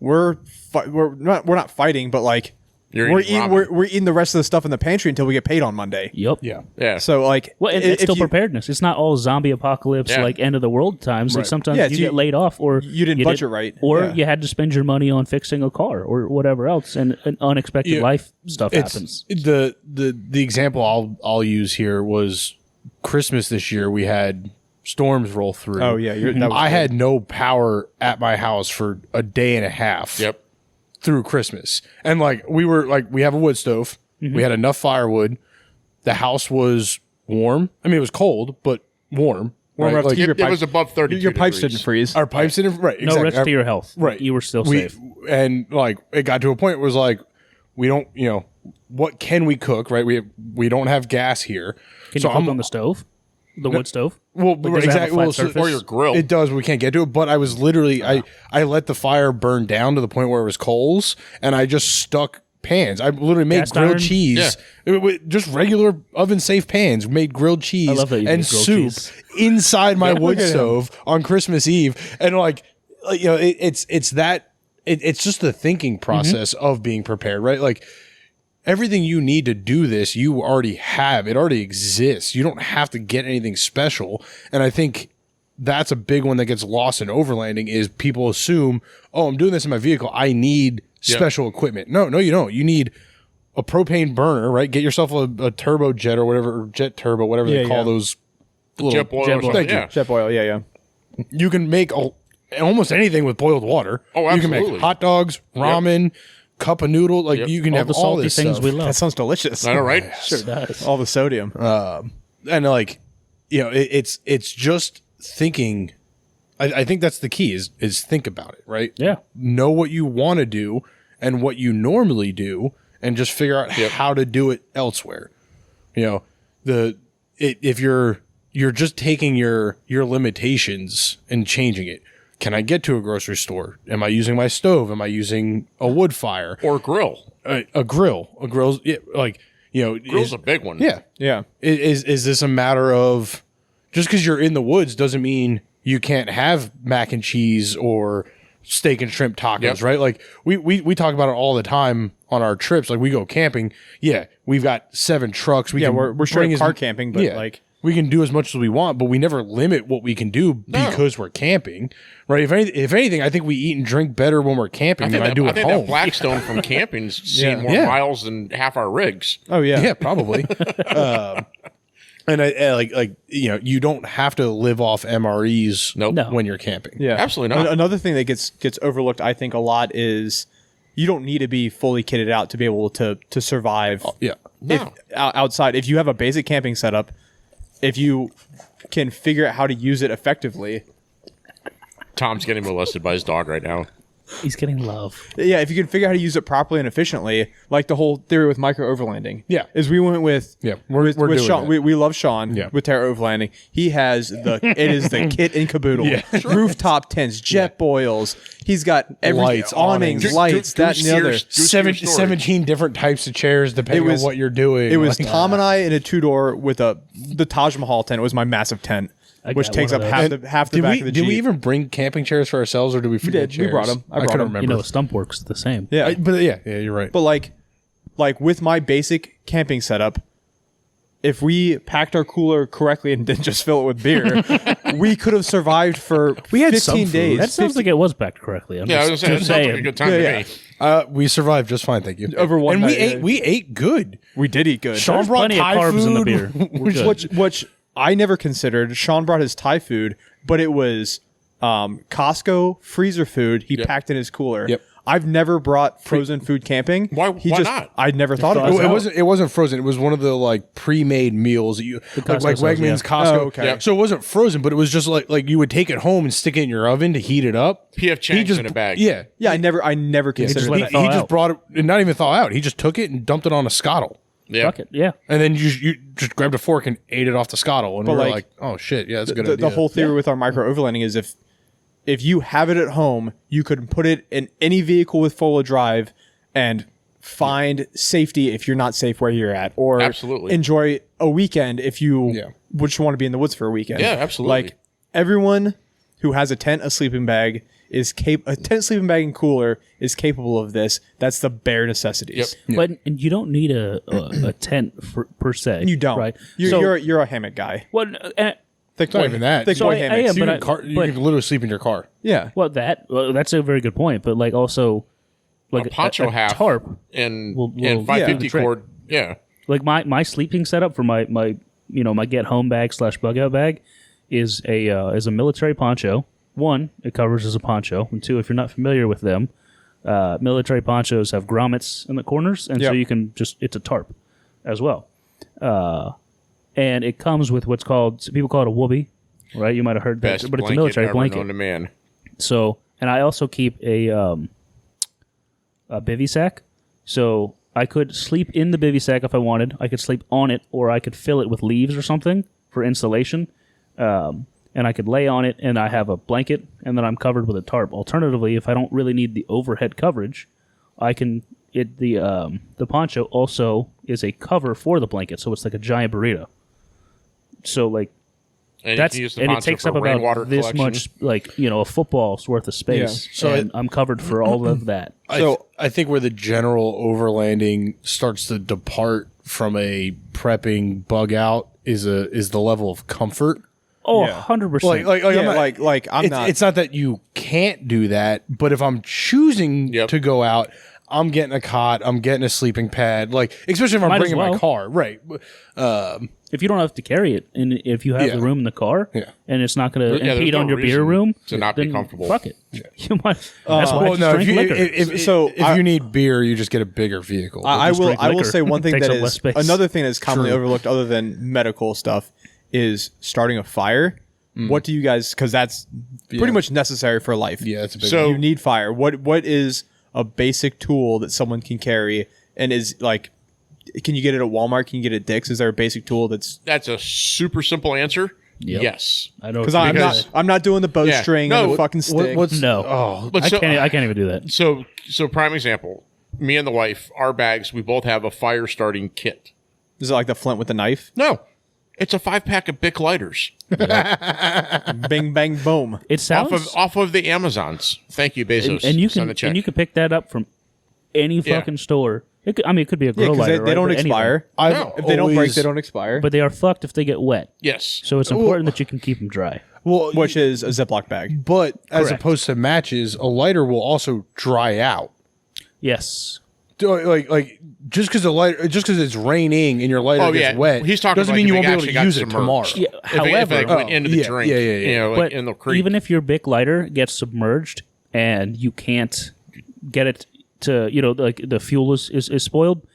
We're not fighting, but like we're eating the rest of the stuff in the pantry until we get paid on Monday. Yep. Yeah. So like, Well, it's still preparedness. It's not all zombie apocalypse, Yeah. like end of the world times. Like sometimes Yeah, you get laid off, or you didn't budget right. or Yeah. you had to spend your money on fixing a car or whatever else, and unexpected life stuff happens. The example I'll use here was Christmas this year. We had storms roll through. Oh yeah, I had no power at my house for a day and a half. Yep. Through Christmas, and like we have a wood stove. We had enough firewood. The house was warm. I mean, it was cold, but warm. Warm enough to keep It was above 32 your pipes degrees. didn't freeze. Our pipes didn't. Right. No exactly. risk to your health. Right. You were still safe. And like it got to a point where it was like we don't. What can we cook? Right. We don't have gas here. Can you cook on the stove? The wood stove? Well, Like, does it have a exactly. flat Well, surface? Or your grill. It does. We can't get to it. But I was literally I let the fire burn down to the point where it was coals, and I just stuck pans. I literally made Cast grilled iron? cheese, just regular oven safe pans. Made grilled cheese love that you and made grilled soup cheese. inside my wood Look at him. stove on Christmas Eve, and it's just the thinking process of being prepared, right? Like. Everything you need to do this, you already have. It already exists. You don't have to get anything special. And I think that's a big one that gets lost in overlanding is people assume, oh, I'm doing this in my vehicle. I need special equipment. No, you don't. You need a propane burner, right? Get yourself a turbo jet or whatever, or jet turbo, whatever they call those. Little, Jet boil. Jet boil. Thank you. Yeah. Jet boil, yeah. You can make almost anything with boiled water. Oh, You can make absolutely. hot dogs, ramen, cup of noodle. Like you can All have the all salty this things stuff. we love. That sounds delicious. I know, right? Sure does. All the sodium. And like, it's just thinking. I think that's the key is think about it, right? Yeah. Know what you want to do and what you normally do, and just figure out how to do it elsewhere. If you're just taking your limitations and changing it. Can I get to a grocery store? Am I using my stove? Am I using a wood fire Or grill. a grill? A grill's Grill's a big one. yeah. Yeah. Is this a matter of just because you're in the woods doesn't mean you can't have mac and cheese or steak and shrimp tacos, right? Like we talk about it all the time on our trips. Like we go camping. Yeah, we've got 7 trucks. We're straight car camping, but like we can do as much as we want, but we never limit what we can do because we're camping, right? If anything, I think we eat and drink better when we're camping than I do at think home. that Blackstone from camping's seen more Yeah. miles than half our rigs. oh yeah. Yeah, probably. And I you don't have to live off MREs Nope. No. when you're camping. Yeah, Absolutely not. Another thing that gets overlooked, I think, a lot is you don't need to be fully kitted out to be able to survive. Yeah. Outside, if you have a basic camping setup, if you can figure out how to use it effectively, Tom's getting molested by his dog right now. He's getting love. yeah, if you can figure out how to use it properly and efficiently, like the whole theory with micro overlanding. Yeah. is we went with we're doing Sean. that. We love Sean. Yeah. With Terra Overlanding, he has it is the kit and caboodle. Rooftop tents, jet boils. He's got everything, Lights, awnings, awnings. lights, that and the other. 17 different types of chairs depending It was- on what you're doing. It was Like, Tom and I in a 2-door with the Taj Mahal tent. It was my massive tent, which got takes one up of half the did back we of the did Jeep. we even bring camping chairs for ourselves, or did we forget did. We chairs? brought 'em. I brought couldn't 'em. remember. You know, Stumpworks the same. Yeah, But yeah, you're right. but like with my basic camping setup, if we packed our cooler correctly and didn't just fill it with beer, we could have survived for We had 15 some food. days. That sounds like it was packed correctly. I'm Yeah, I just, was going to just say, it sounds saying. like a good time Yeah, to me. We survived just fine, thank you. Over one and night, we ate good. we did eat good. Sean There's brought plenty of Thai carbs in the food. beer. We're good. which I never considered. Sean brought his Thai food, but it was Costco freezer food he packed in his cooler. Yep. I've never brought frozen food camping. Why not? I'd never thought thaws about out. it. It wasn't frozen. It was one of the like pre-made meals that you like Costco Wegmans, sells, yeah. Costco. Oh, okay. Yep. So it wasn't frozen, but it was just like you would take it home and stick it in your oven to heat it up. P.F. Chang's in a bag. Yeah. Yeah, I never considered let He, it thaw he just out. brought it, and not even thaw out. He just took it and dumped it on a scuttle. Yeah. Fuck it. Yeah. And then you just grabbed a fork and ate it off the scuttle. And But we were like, like, oh shit, yeah, that's a good the idea. whole theory with our micro overlanding is if you have it at home, you could put it in any vehicle with four-wheel drive and find safety if you're not safe where you're at, or Absolutely. enjoy a weekend if you just want to be in the woods for a weekend. Yeah, absolutely. Like everyone who has a tent, a sleeping bag a tent, sleeping bag, and cooler is capable of this. That's the bare necessities. Yep. But and you don't need a tent per se. You don't. Right? You're a hammock guy. Well, Thick It's not even that. Thick So boy I hammocks. am, You can literally sleep in your car. Yeah. that's a very good point. But like also, like a poncho half tarp and will 550 trick. cord. Yeah. Like my sleeping setup for my my get home bag / bug out bag is a military poncho. One, it covers as a poncho, and two, if you're not familiar with them, military ponchos have grommets in the corners, and so you can it's a tarp as well. And it comes with what's called, people call it a whoopee, right? You might have heard that, Best but it's a military ever blanket. known to man. So, and I also keep a bivy sack. So I could sleep in the bivy sack if I wanted. I could sleep on it, or I could fill it with leaves or something for insulation. And I could lay on it, and I have a blanket, and then I'm covered with a tarp. Alternatively, if I don't really need the overhead coverage, I can. The poncho also is a cover for the blanket, so it's like a giant burrito. So like. And That's you can use the and it poncho takes for up rainwater about this collection. much, like a football's worth of space. Yeah. So and I'm covered for all of that. I think where the general overlanding starts to depart from a prepping bug out is the level of comfort. Oh, Yeah. 100%. It's not that you can't do that, but if I'm choosing to go out, I'm getting a cot, I'm getting a sleeping pad, like especially if I'm Might as bringing my well. car, right? If you don't have to carry it, and if you have the room in the car, and it's not going to there's impede no on your beer reason room, to not be then comfortable. Fuck it. You might. That's why I just drink liquor. If you need beer, you just get a bigger vehicle. I will liquor. say one thing Takes that up less is space. another thing that's commonly overlooked, other than medical stuff, is starting a fire. What do you guys? Because that's pretty much necessary for life. Yeah, it's a big. So- You need fire. What is a basic tool that someone can carry, and is like, can you get it at Walmart? Can you get it at Dick's? Is there a basic tool that's? That's a super simple answer. Yep. Yes. I know Because I'm not doing the bowstring and the fucking stick. No. Oh, But I can't even do that. So prime example. Me and the wife, our bags, we both have a fire starting kit. Is it like the flint with the knife? No. It's a 5-pack of Bic lighters Bing bang boom. It sounds off of the Amazons. Thank you, Bezos. and you Send a check. can pick that up from any fucking store. It could be a grow Yeah, lighter. they don't right? But expire. No. If they don't break, they don't expire. but they are fucked if they get wet. Yes. So it's important that you can keep them dry. well, Which is a Ziploc bag. but as Correct. opposed to matches, a lighter will also dry out. Yes. Like just because it's raining and your lighter gets wet, He's talking doesn't like mean you if wont it be able actually to got use it tomorrow. submerged. Yeah, If it however, went into the drink, yeah. like but in the creek. even if your Bic lighter gets submerged and you can't get it to, like the fuel is spoiled,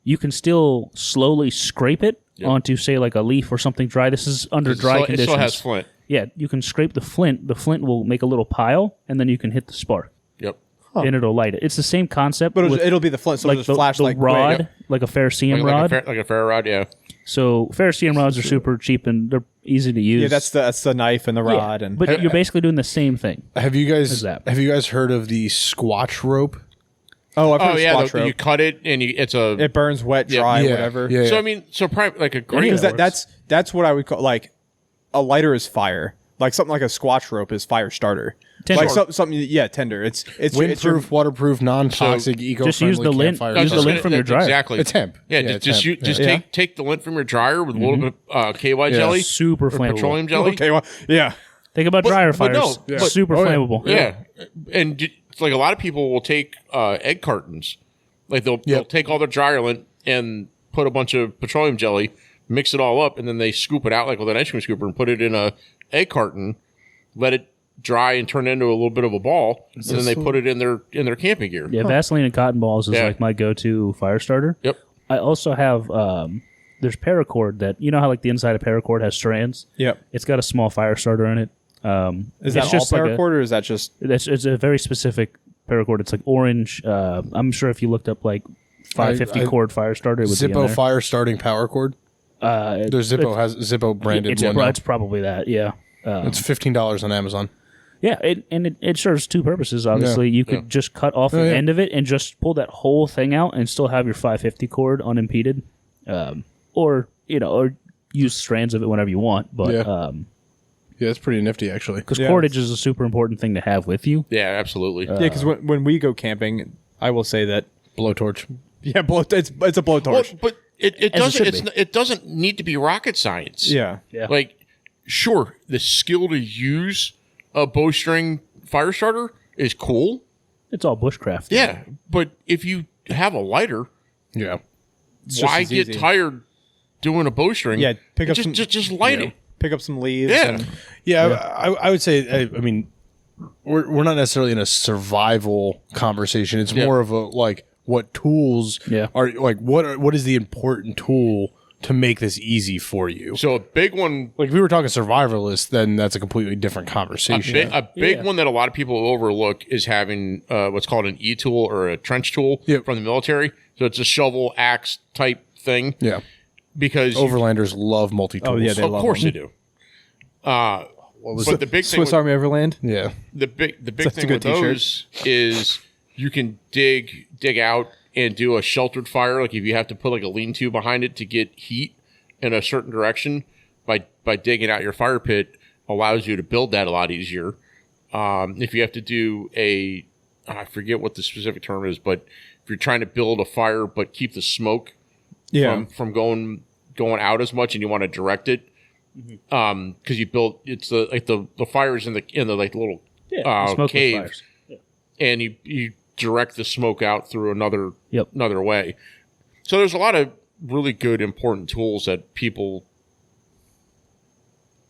you can still slowly scrape it onto, say, like a leaf or something dry. This is under dry it conditions. still has flint. Yeah, you can scrape the flint. The flint will make a little pile, and then you can hit the spark, Yep. and it'll light it. It's the same concept, But with, it'll be the flint, so like it'll just flash the like rod, quick. like a ferrocerium rod. Like a ferro rod, yeah. So ferrocerium rods are super cheap and they're easy to use. Yeah, that's the knife and the Yeah, rod. And but you're basically doing the same thing. Have you guys that? heard of the squatch rope? I've heard Oh of yeah, squash rope. you cut it and It burns wet, dry, Yeah, whatever. yeah. So I mean, like a great Because Because that's what I would call, like, a lighter is fire. Like something like a squash rope is fire starter. Tender. Like something, tender. It's Windproof, waterproof, non-toxic, eco-friendly. just use the lint- campfire use the stuff. lint from your dryer. Exactly. It's hemp. Yeah, Yeah, just it's hemp. take the lint from your dryer with a little bit of KY jelly, Super or flammable. petroleum jelly. Okay, well, yeah. Think about dryer but no, fires. but- Super flammable. Yeah, and it's like a lot of people will take egg cartons, like they'll take all their dryer lint and put a bunch of petroleum jelly, mix it all up, and then they scoop it out like with an ice cream scooper and put it in a egg carton, let it dry and turn it into a little bit of a ball, and then they put it in their camping gear. Yeah, Vaseline and cotton balls is Yeah. like my go-to fire starter. Yep. I also have there's paracord that how like the inside of paracord has strands. Yep. It's got a small fire starter in it. Is that all paracord or is that just? It's a very specific paracord. It's like orange. I'm sure if you looked up like 550 cord fire starter, it would be in Zippo there. fire starting power cord. There's Zippo has Zippo branded It's, one. it's probably that. Yeah. It's $15 on Amazon. Yeah, it serves two purposes. Obviously, you could just cut off the end of it and just pull that whole thing out and still have your 550 cord unimpeded, or use strands of it whenever you want. But yeah, it's pretty nifty actually. Because cordage is a super important thing to have with you. Yeah, absolutely. Yeah, because when we go camping, I will say that Blowtorch. Yeah, it's a blowtorch. Well, but it doesn't need to be rocket science. Yeah. Like, sure, the skill to use a bowstring fire starter is cool. It's all bushcraft. Yeah, but if you have a lighter, why get tired doing a bowstring? Yeah, pick up just light it. Pick up some leaves. Yeah, I would say. I mean, we're not necessarily in a survival conversation. It's more of a like what tools are like what is the important tool to make this easy for you. So a big one, like if we were talking survivalist, then that's a completely different conversation. A big one that a lot of people overlook is having what's called an E-tool or a trench tool from the military. So it's a shovel axe type thing. Yeah. Because overlanders love multi-tools. Oh yeah, they love of course them. they do. But the big thing Swiss Army Overland. Yeah. The big thing with those is you can dig out and do a sheltered fire. Like if you have to put like a lean-to behind it to get heat in a certain direction, by digging out your fire pit allows you to build that a lot easier. If you have to do I forget what the specific term is, but if you're trying to build a fire but keep the smoke from going out as much and you want to direct it, because you built the fires in the like little cave, and you direct the smoke out through another way. So there's a lot of really good important tools that people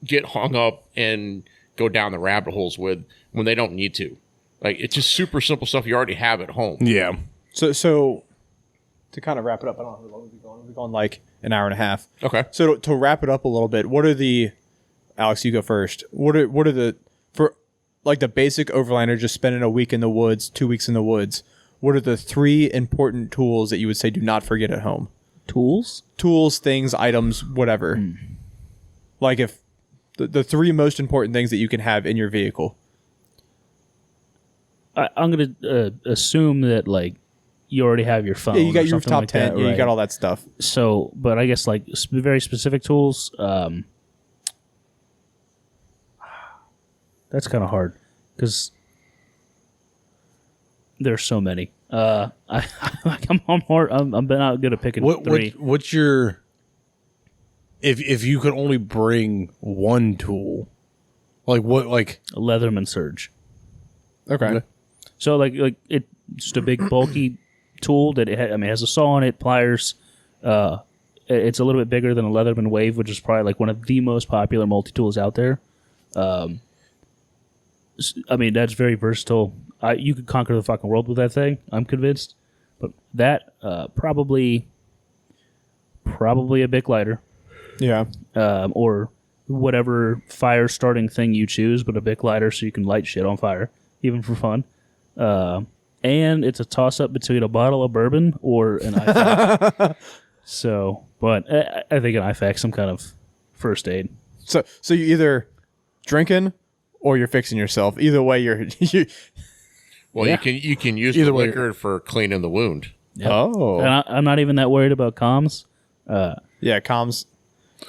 get hung up and go down the rabbit holes with when they don't need to. Like it's just super simple stuff you already have at home. Yeah. So to kind of wrap it up, I don't know how long we've been going. We've gone like an hour and a half. Okay. So to wrap it up a little bit, what are the Alex? You go first. What are the for like the basic overlander just spending a week in the woods, 2 weeks in the woods? What are the 3 important tools that you would say do not forget at home? Tools, things, items, whatever. Like if the 3 most important things that you can have in your vehicle. I'm going to assume that like you already have your phone. Yeah, you got your rooftop rooftop tent. Yeah, you got all that stuff. So, but I guess like very specific tools. That's kind of hard because there's so I'm not good at picking 3. What's your if you could only bring one tool, like what, like a Leatherman Surge. Okay. So like it's just a big bulky tool that it has a saw on it, pliers. It's a little bit bigger than a Leatherman Wave, which is probably like one of the most popular multi-tools out there. That's very versatile. You could conquer the fucking world with that thing, I'm convinced. But that probably a Bic lighter. Yeah. Or whatever fire starting thing you choose, but a Bic lighter so you can light shit on fire, even for fun. And it's a toss-up between a bottle of bourbon or an IFAC. But I think an IFAC, some kind of first aid. So you either drinking or you're fixing yourself. Either way, you can use the liquor for cleaning the wound. Yep. Oh, and I'm not even that worried about comms. Comms.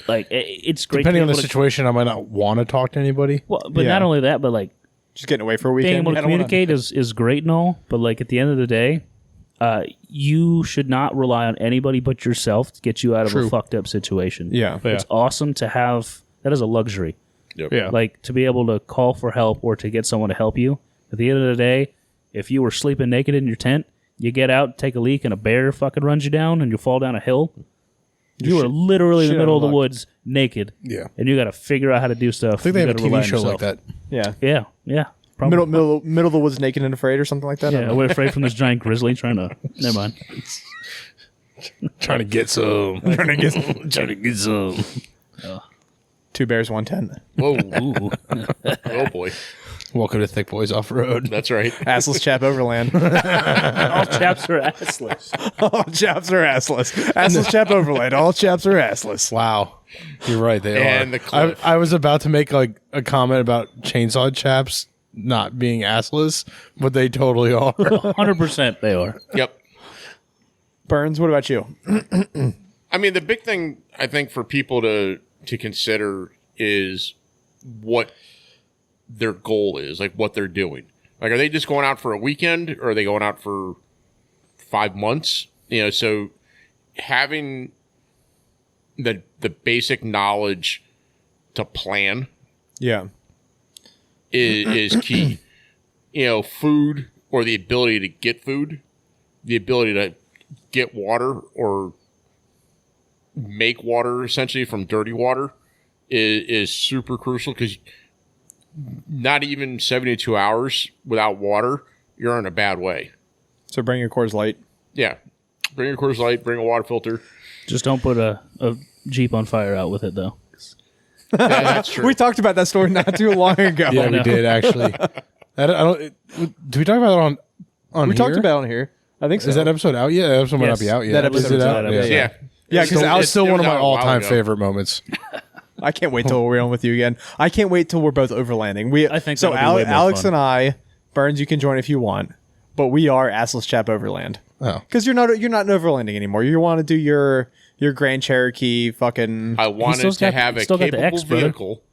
Like it's great. Depending on the situation, I might not want to talk to anybody. Well, but not only that, but like just getting away for a weekend. Being able to communicate is great and all, but like at the end of the day, you should not rely on anybody but yourself to get you out of a fucked up situation. Yeah. It's awesome to have. That is a luxury. Yep. Yeah. Like to be able to call for help or to get someone to help you. At the end of the day, if you were sleeping naked in your tent, you get out, take a leak, and a bear fucking runs you down, and you fall down a hill. You are literally in the middle of the woods, naked. Yeah. And you got to figure out how to do stuff. I think they have a TV show like that. Yeah. Yeah. Probably. Middle of the woods, naked and afraid, or something like that. Yeah, we're afraid from this giant grizzly trying to. Never mind. Trying to get some. Trying to get some. 2 bears, 1 tent. Whoa. Oh boy. Welcome to Thick Boys Off Road. That's right. Assless chap overland. All chaps are assless. All chaps are assless. Assless chap overland. All chaps are assless. Wow. You're right. They and are. I was about to make like a comment about chainsaw chaps not being assless, but they totally are. 100% they are. Yep. Burns, what about you? I mean, the big thing I think for people to consider is what their goal is, like what they're doing. Like, are they just going out for a weekend, or are they going out for 5 months? You know, so having the basic knowledge to plan Yeah. is key. You know, food, or the ability to get food, the ability to get water or make water essentially from dirty water is super crucial, because not even 72 hours without water, you're in a bad way. So bring your Coors Light. Yeah. Bring your Coors Light, bring a water filter. Just don't put a Jeep on fire out with it, though. Yeah, that's true. We talked about that story not too long ago. Yeah, we did actually. I don't. Do we talk about it on? We here? talked about it on here. I think so. Is that episode out yet? That episode might not Yes. be out yet. That Is episode's it out. out? Yeah. Yeah, Because because it's still it one was of my out a while all-time ago. favorite moments. I can't wait till we're on with you again. I can't wait till we're both overlanding. I think so. that'll be way more Alex fun. and I, Burns, you can join if you want, but we are assless chap overland Oh, because you're not overlanding anymore. You want to do your Grand Cherokee fucking. I wanted still to got- have a still got the capable X, brother. vehicle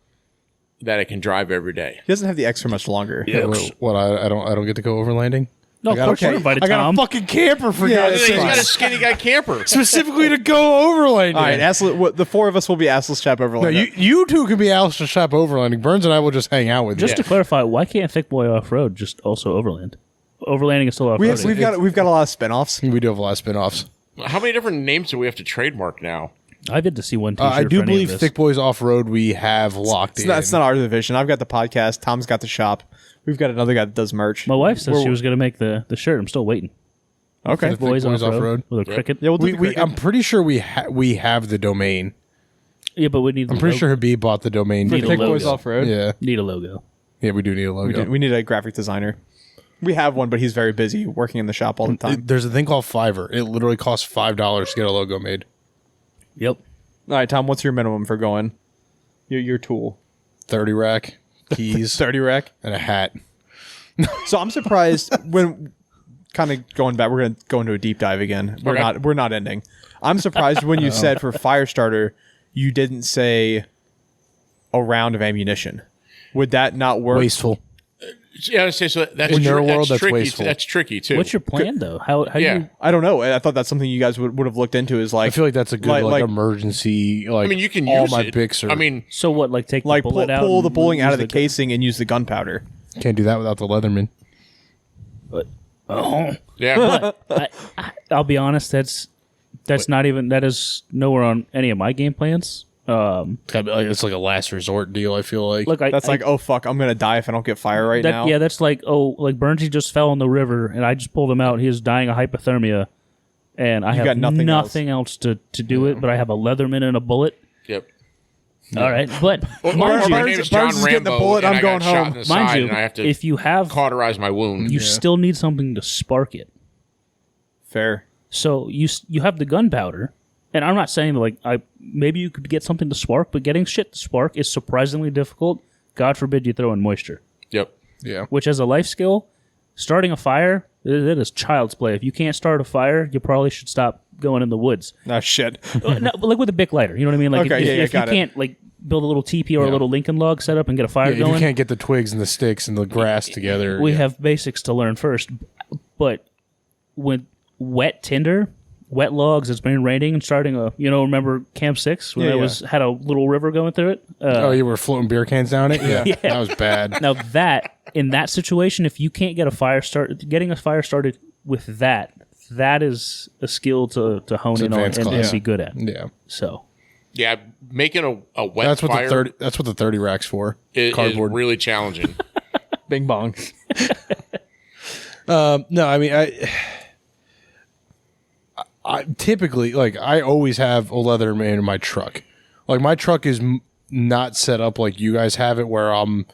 that I can drive every day. He doesn't have the X for much longer. Yeah. what? I don't get to go overlanding. No, of course okay. we're invited, I got Tom. a fucking camper for Yeah, God's it's He's sake. got a skinny guy camper. Specifically to go overlanding. All right, the four of us will be assless chap No, overland. you two can be Alistair Shop overlanding. Burns and I will just hang out with Just you. to clarify, why can't Thick Boy Off-Road just also overland? Overlanding is still off-road. we've got a lot of spin-offs. We do have a lot of spin-offs. How many different names do we have to trademark now? I get to see one T-shirt. I do for any of believe this. Thick Boys Off-Road we have locked in. It's not our division. I've got the podcast. Tom's got the shop. We've got another guy that does merch. My wife says We're- she was going to make the shirt. I'm still waiting. Okay. Thick Boys Boys Off-Road Off-Road. with a cricket. Yeah, we'll do the cricket. I'm pretty sure we have the domain. Yeah, but we need. I'm pretty sure Habib bought the domain. Need a Thick logo. Boys Off-Road. Yeah, need a logo. yeah, we do need a logo. We need a graphic designer. We have one, but he's very busy working in the shop all the time. There's a thing called Fiverr. It literally costs $5 to get a logo made. Yep. All right, Tom, what's your minimum for going? Your tool. 30 rack, keys, 30 rack. and a hat. So I'm surprised when kind of going back, we're going to go into a deep dive again. We're not ending. I'm surprised when you said for fire starter, you didn't say a round of ammunition. Would that not work? Wasteful. Yeah, so that's In their tri- world, that's that's tricky. wasteful. That's tricky too. What's your plan though? How Yeah. you? I don't know. I thought that's something you guys would have looked into. Is like I feel like that's a good like emergency. Like I mean, you can all use my it. bics are. I mean, So what? Like take like the bullet out. pull the and bowling out of use the casing and use the gunpowder. can't do that without the Leatherman. Oh, yeah. I'll be honest. That's not even. That is nowhere on any of my game plans. It's like a last resort deal. I feel like. Look, That's like, oh fuck, I'm gonna die if I don't get fire right now. Yeah, that's like, oh, like Burnsy just fell in the river, and I just pulled him out. He was dying of hypothermia, and I have got nothing else to do it. But I have a Leatherman and a bullet. Yep. All right, but Or mind my you, name is John Burns is getting the Rambo, bullet, and I'm I got going shot home. in the mind side, you, and I have to if you have, cauterize my wound. you still need something to spark it. Fair. So you have the gunpowder, and I'm not saying like maybe you could get something to spark, but getting shit to spark is surprisingly difficult. God forbid you throw in moisture, Yep. yeah. which as a life skill, starting a fire it is child's play. If you can't start a fire, you probably should stop going in the woods. No shit. No, but like with a Bic lighter, you know what I mean? Like Okay, if got you it. can't like build a little teepee or a little Lincoln log set up and get a fire If you going, can't get the twigs and the sticks and the grass together, we have basics to learn first. But with wet tinder, wet logs, it's been raining and starting a, remember Camp 6 when had a little river going through it? Oh, you were floating beer cans down it. Yeah, that was bad. Now in that situation, if you can't get a fire started, getting a fire started with that is a skill to hone in on advanced and class. be good at. Yeah, So Yeah, making a wet that's what fire the 30. That's what the 30 racks for. is Cardboard. really challenging. Bing bong. No, I mean I typically like I always have a Leatherman in my truck. Like my truck is not set up like you guys have it, where I'm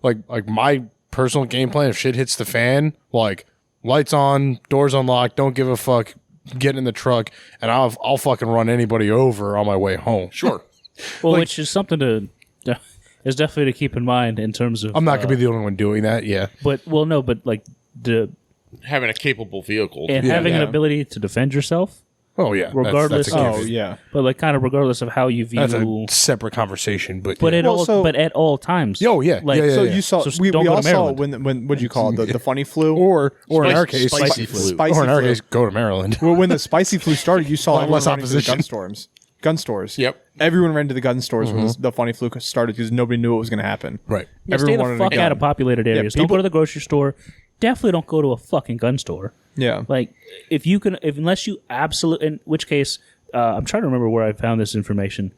like my personal game plan. If shit hits the fan, like lights on, doors unlocked, don't give a fuck, get in the truck, and I'll fucking run anybody over on my way home. Sure. well, which is something to is definitely to keep in mind in terms of. I'm not going to be the only one doing that. Yeah, but like having a capable vehicle and having an ability to defend yourself. Oh yeah, regardless. That's a given. Oh yeah, but like kind of regardless of how you view. That's a separate conversation, but at all times. Oh yeah, like, yeah. So you saw we all saw when what did you call it the funny flu or in our case spicy flu or in our case go to Maryland. Well, when the spicy flu started, you saw everyone less running to the opposition. gun stores. Yep. Everyone ran to the gun stores when the funny flu started because nobody knew what was going to happen. Right. Yeah, stay the fuck out of populated areas. Don't go to the grocery store. Definitely don't go to a fucking gun store. Yeah. Like, unless you absolutely, in which case, I'm trying to remember where I found this information,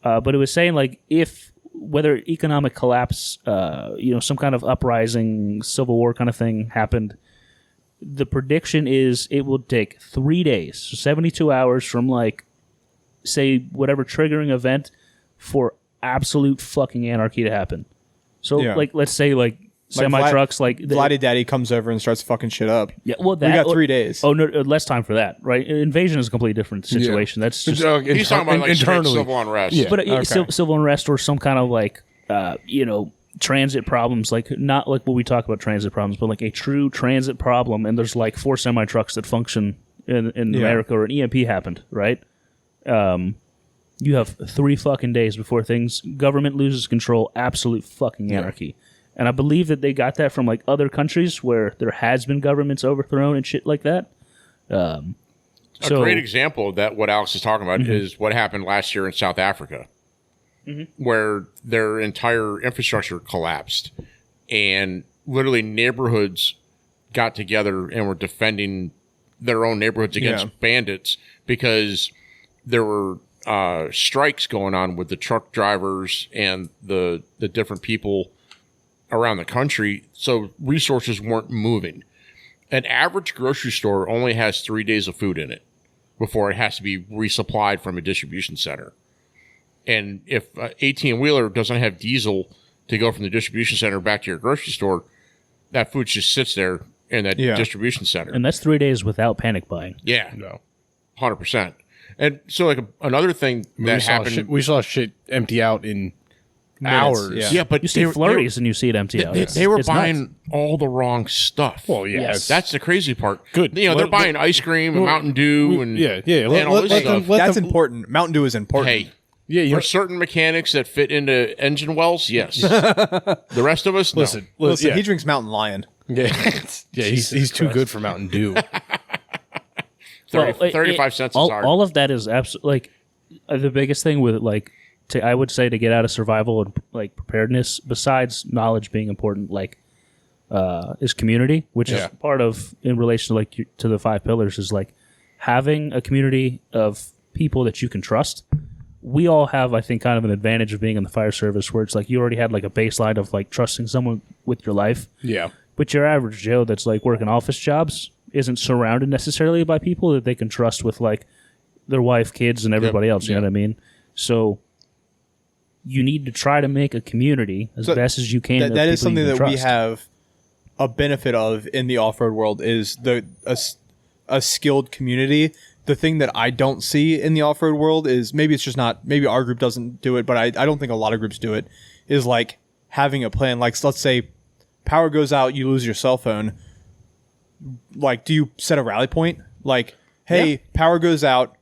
but it was saying, like, whether economic collapse, some kind of uprising, civil war kind of thing happened, the prediction is it will take 3 days, so 72 hours from, like, say, whatever triggering event for absolute fucking anarchy to happen. So, like, let's say, like semi-trucks, Vladdy Daddy comes over and starts fucking shit up. Yeah, well, we got 3 days. Oh no, less time for that, right? Invasion is a completely different situation. That's just he's talking about like internally civil unrest. Yeah. But civil unrest or some kind of like transit problems, like not like what we talk about transit problems, but like a true transit problem. And there's like 4 semi-trucks that function in America, or an EMP happened, right? You have 3 fucking days before government loses control, absolute fucking anarchy. And I believe that they got that from like other countries where there has been governments overthrown and shit like that. A great example of that, what Alex is talking about, is what happened last year in South Africa, where their entire infrastructure collapsed, and literally neighborhoods got together and were defending their own neighborhoods against bandits because there were strikes going on with the truck drivers and the different people around the country, so resources weren't moving. An average grocery store only has 3 days of food in it before it has to be resupplied from a distribution center. And if 18-wheeler doesn't have diesel to go from the distribution center back to your grocery store, that food just sits there in that distribution center. And that's 3 days without panic buying. Yeah. No. 100%. And so like another thing that happened... we saw shit empty out in hours. Yeah, but you see flurries and you see it empty out. They were buying all the wrong stuff. Well, yes. That's the crazy part. Good. They're buying ice cream and Mountain Dew and all this stuff. That's important. Mountain Dew is important. Hey, for certain mechanics that fit into engine wells, yes. The rest of us, listen. He drinks Mountain Lion. Yeah, he's too good for Mountain Dew. 35 cents is hard. All of that is absolutely like the biggest thing with like. I would say to get out of survival and like preparedness, besides knowledge being important, like is community, which is part of in relation to like to the 5 pillars, is like having a community of people that you can trust. We all have, I think, kind of an advantage of being in the fire service, where it's like you already had like a baseline of like trusting someone with your life. Yeah, but your average Joe that's like working office jobs isn't surrounded necessarily by people that they can trust with like their wife, kids, and everybody else. You know what I mean? So you need to try to make a community as best as you can. That is something that we have a benefit of in the off-road world, is a skilled community. The thing that I don't see in the off-road world is, maybe it's just not, maybe our group doesn't do it, but I don't think a lot of groups do it, is like having a plan. Like, let's say power goes out, you lose your cell phone. Like, do you set a rally point? Like, hey, power goes out.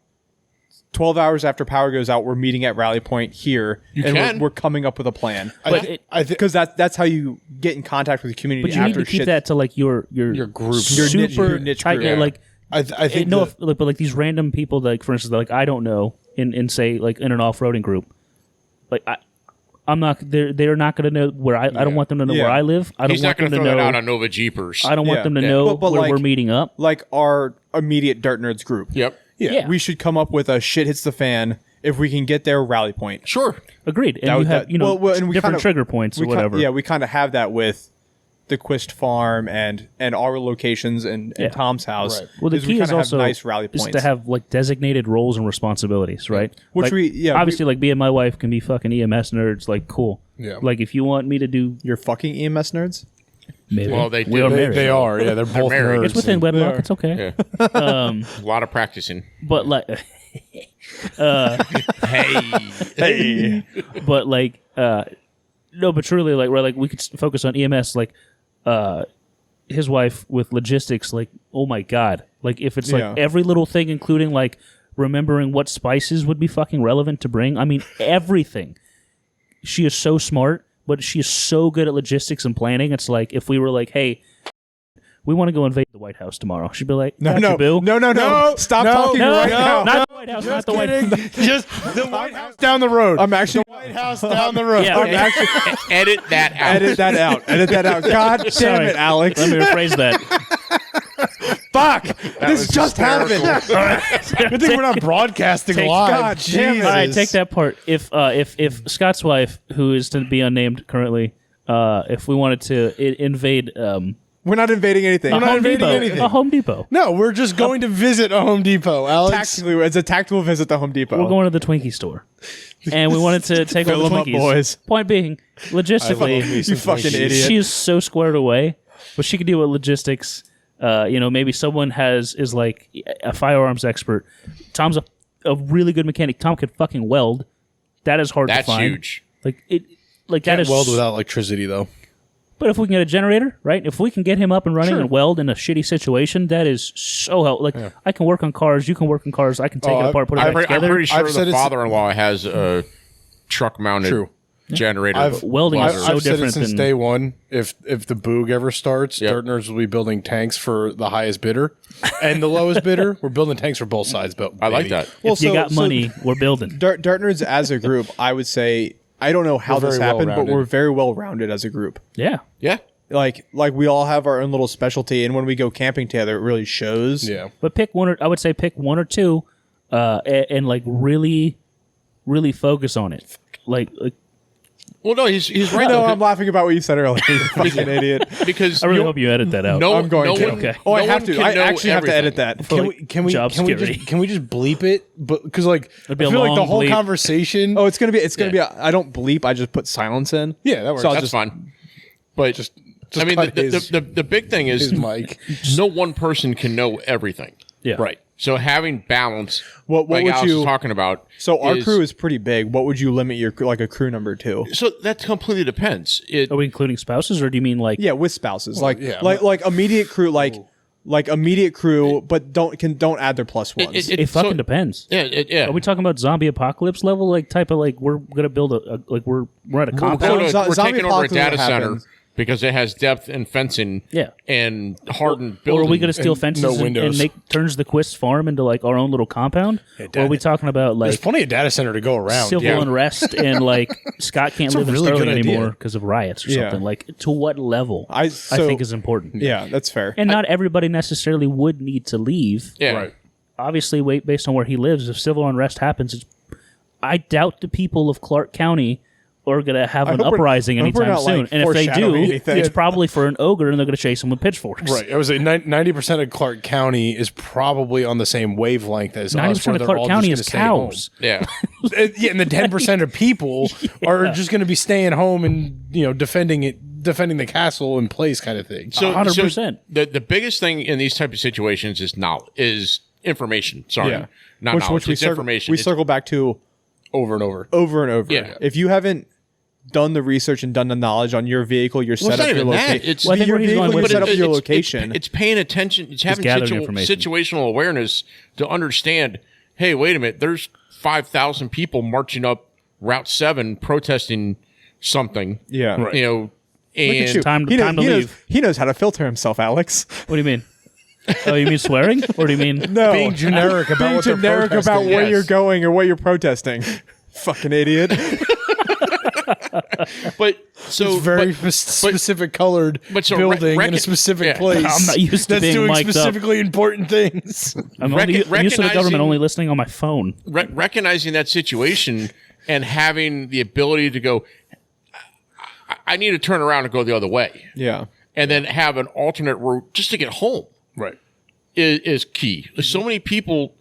12 hours after power goes out, we're meeting at rally point here, we're coming up with a plan. Because that's how you get in contact with the community. But you need to keep that to like your group, super niche tight. group. Like I think but like these random people, like for instance, like I don't know, in say like in an off-roading group, like I'm not. They're not going to know where I don't want them to know where I live. I don't He's want not them to throw know that out on Nova Jeepers. I don't want them to know but where like, we're meeting up. Like our immediate Dirt Nerds group. Yep. Yeah. We should come up with a shit hits the fan if we can get their rally point. Sure. Agreed. And you have and we different trigger points or whatever. We kind of have that with the Quist Farm and our locations and Tom's house. Right. Well, the key is also nice rally is points to have like designated roles and responsibilities, right? Which like, obviously like me and my wife can be fucking EMS nerds. Like, cool. Yeah. Like if you want me to do your fucking EMS nerds. Maybe. Well, they We are do. married. They are. Yeah, they're both married. nerds. It's within wedlock. It's okay. Yeah. A lot of practicing. But like, Hey. but like, No, but truly, like, right, like we could focus on EMS, like, his wife with logistics, like, oh my God. Like, if it's like every little thing, including like remembering what spices would be fucking relevant to bring. I mean, everything. She is so smart, but she is so good at logistics and planning. It's like, if we were like, hey, we want to go invade the White House tomorrow, she'd be like, No. Stop talking right now. Not the White House, not the White House. Just the White House down the road. I'm actually the White House down the road. Yeah, I'm actually Edit that out. edit that out. Edit that out. God damn Sorry. it, Alex. Let me rephrase that. Fuck. This just happened. Good thing we're not broadcasting live. God damn it. All right, take that part. If Scott's wife, who is to be unnamed currently, if we wanted to invade, We're not invading anything. a Home Depot. No, we're just going to visit a Home Depot, Alex. Tactically, it's a tactical visit to Home Depot. We're going to the Twinkie store, and we wanted to take all the Fill 'em up, Twinkies. boys. Point being, logistically, You fucking idiot. she is so squared away, but she can deal with logistics. Maybe someone is like a firearms expert. Tom's a really good mechanic. Tom can fucking weld. That is hard to That's find. huge. That is Weld without electricity, though. But if we can get a generator, right? If we can get him up and running and weld in a shitty situation, that is so helpful. Like, I can work on cars, you can work on cars, I can take it apart, put it back I'm together. pretty sure I've said the it's- father-in-law has a truck-mounted generator. Welding is so I've said it different since than day one. If the boog ever starts, Yep. Dirt Nerds will be building tanks for the highest bidder and the lowest bidder. We're building tanks for both sides. But I like that. if you got money, we're building. Dirt Nerds as a group, I would say, I don't know how We're this very happened, but well-rounded. we're very well rounded as a group. Yeah. Yeah. Like we all have our own little specialty, and when we go camping together, it really shows. Yeah. But pick one or two, and like really, really focus on it. Like Well, no, he's right. No, though, I'm laughing about what you said earlier. You fucking idiot. because I really you- hope you edit that out. No, I'm going no to. one- Okay. Oh, I no have one to. can I know actually have to edit everything. that. Can we job security. can we just bleep it? But because like I be a feel like the long whole bleep. conversation. Oh, it's gonna be. I don't bleep. I just put silence in. Yeah, that works. So I'll That's just fine. But just I mean, cut the big thing is his mic. no one person can know everything. Yeah. Right. So having balance, What like would Alex you- was talking about. So our crew is pretty big. What would you limit your a crew number to? So that completely depends. Are we including spouses, or do you mean like? Yeah, with spouses, yeah, like immediate crew, like immediate crew, but don't add their plus ones. It fucking depends. Yeah. Are we talking about zombie apocalypse level, like type of like we're gonna build we're at a compound? We're Zombie taking over a apocalypse data will center happen. because it has depth and fencing. Yeah. And hardened Or buildings. are we going to steal fences no and windows. make turns the Quist farm into like our own little compound? Or are we talking about There's like plenty of data center to go around. civil yeah. unrest and like Scott can't a live in really Sterling good idea. anymore because of riots or Yeah. something? Like to what level? I think is important. Yeah, that's fair. And not everybody necessarily would need to leave. Yeah. Right. Obviously, based on where he lives, if civil unrest happens, I doubt the people of Clark County are going to have an hope we're- uprising I hope we're anytime not, soon. like, And if they do, foreshadowing anything. it's probably for an ogre and they're going to chase him with pitchforks. Right. I was say 90% of Clark County is probably on the same wavelength as us. 90% where of they're Clark all County just is gonna stay home. cows. Yeah. Yeah, and the 10% of people are just going to be staying home and defending the castle in place, kind of thing. So 100%. The biggest thing in these type of situations is knowledge, is information. Sorry, Yeah. not knowledge. we It's circle, information. we It's- circle back to over and over. over and over. Yeah. If you haven't done the research and done the knowledge on your vehicle, your Well, it's setup, not your even that. location. It's Well, I think your where he's vehicle, going your with setup, it- your location. It's paying attention. It's having gathering information. situational awareness to understand. Hey, wait a minute. There's 5,000 people marching up Route 7 protesting something. Yeah. Right. You know, Look and at you. Time to He knows, leave. he knows how to filter himself, Alex. What do you mean? Oh, you mean swearing? Or do you mean No, Being generic about being what they're generic about protesting. where Yes. you're going or what you're protesting. Fucking idiot. but so It's very but- specific colored but so building in recon- a specific yeah. place. I'm not used to that's being doing mic'd up. specifically important things. I'm Recon- used to the government recognizing- only listening on my phone. recognizing that situation and having the ability to go, I need to turn around and go the other way, Yeah. and then have an alternate route just to get home Right. is key. So many people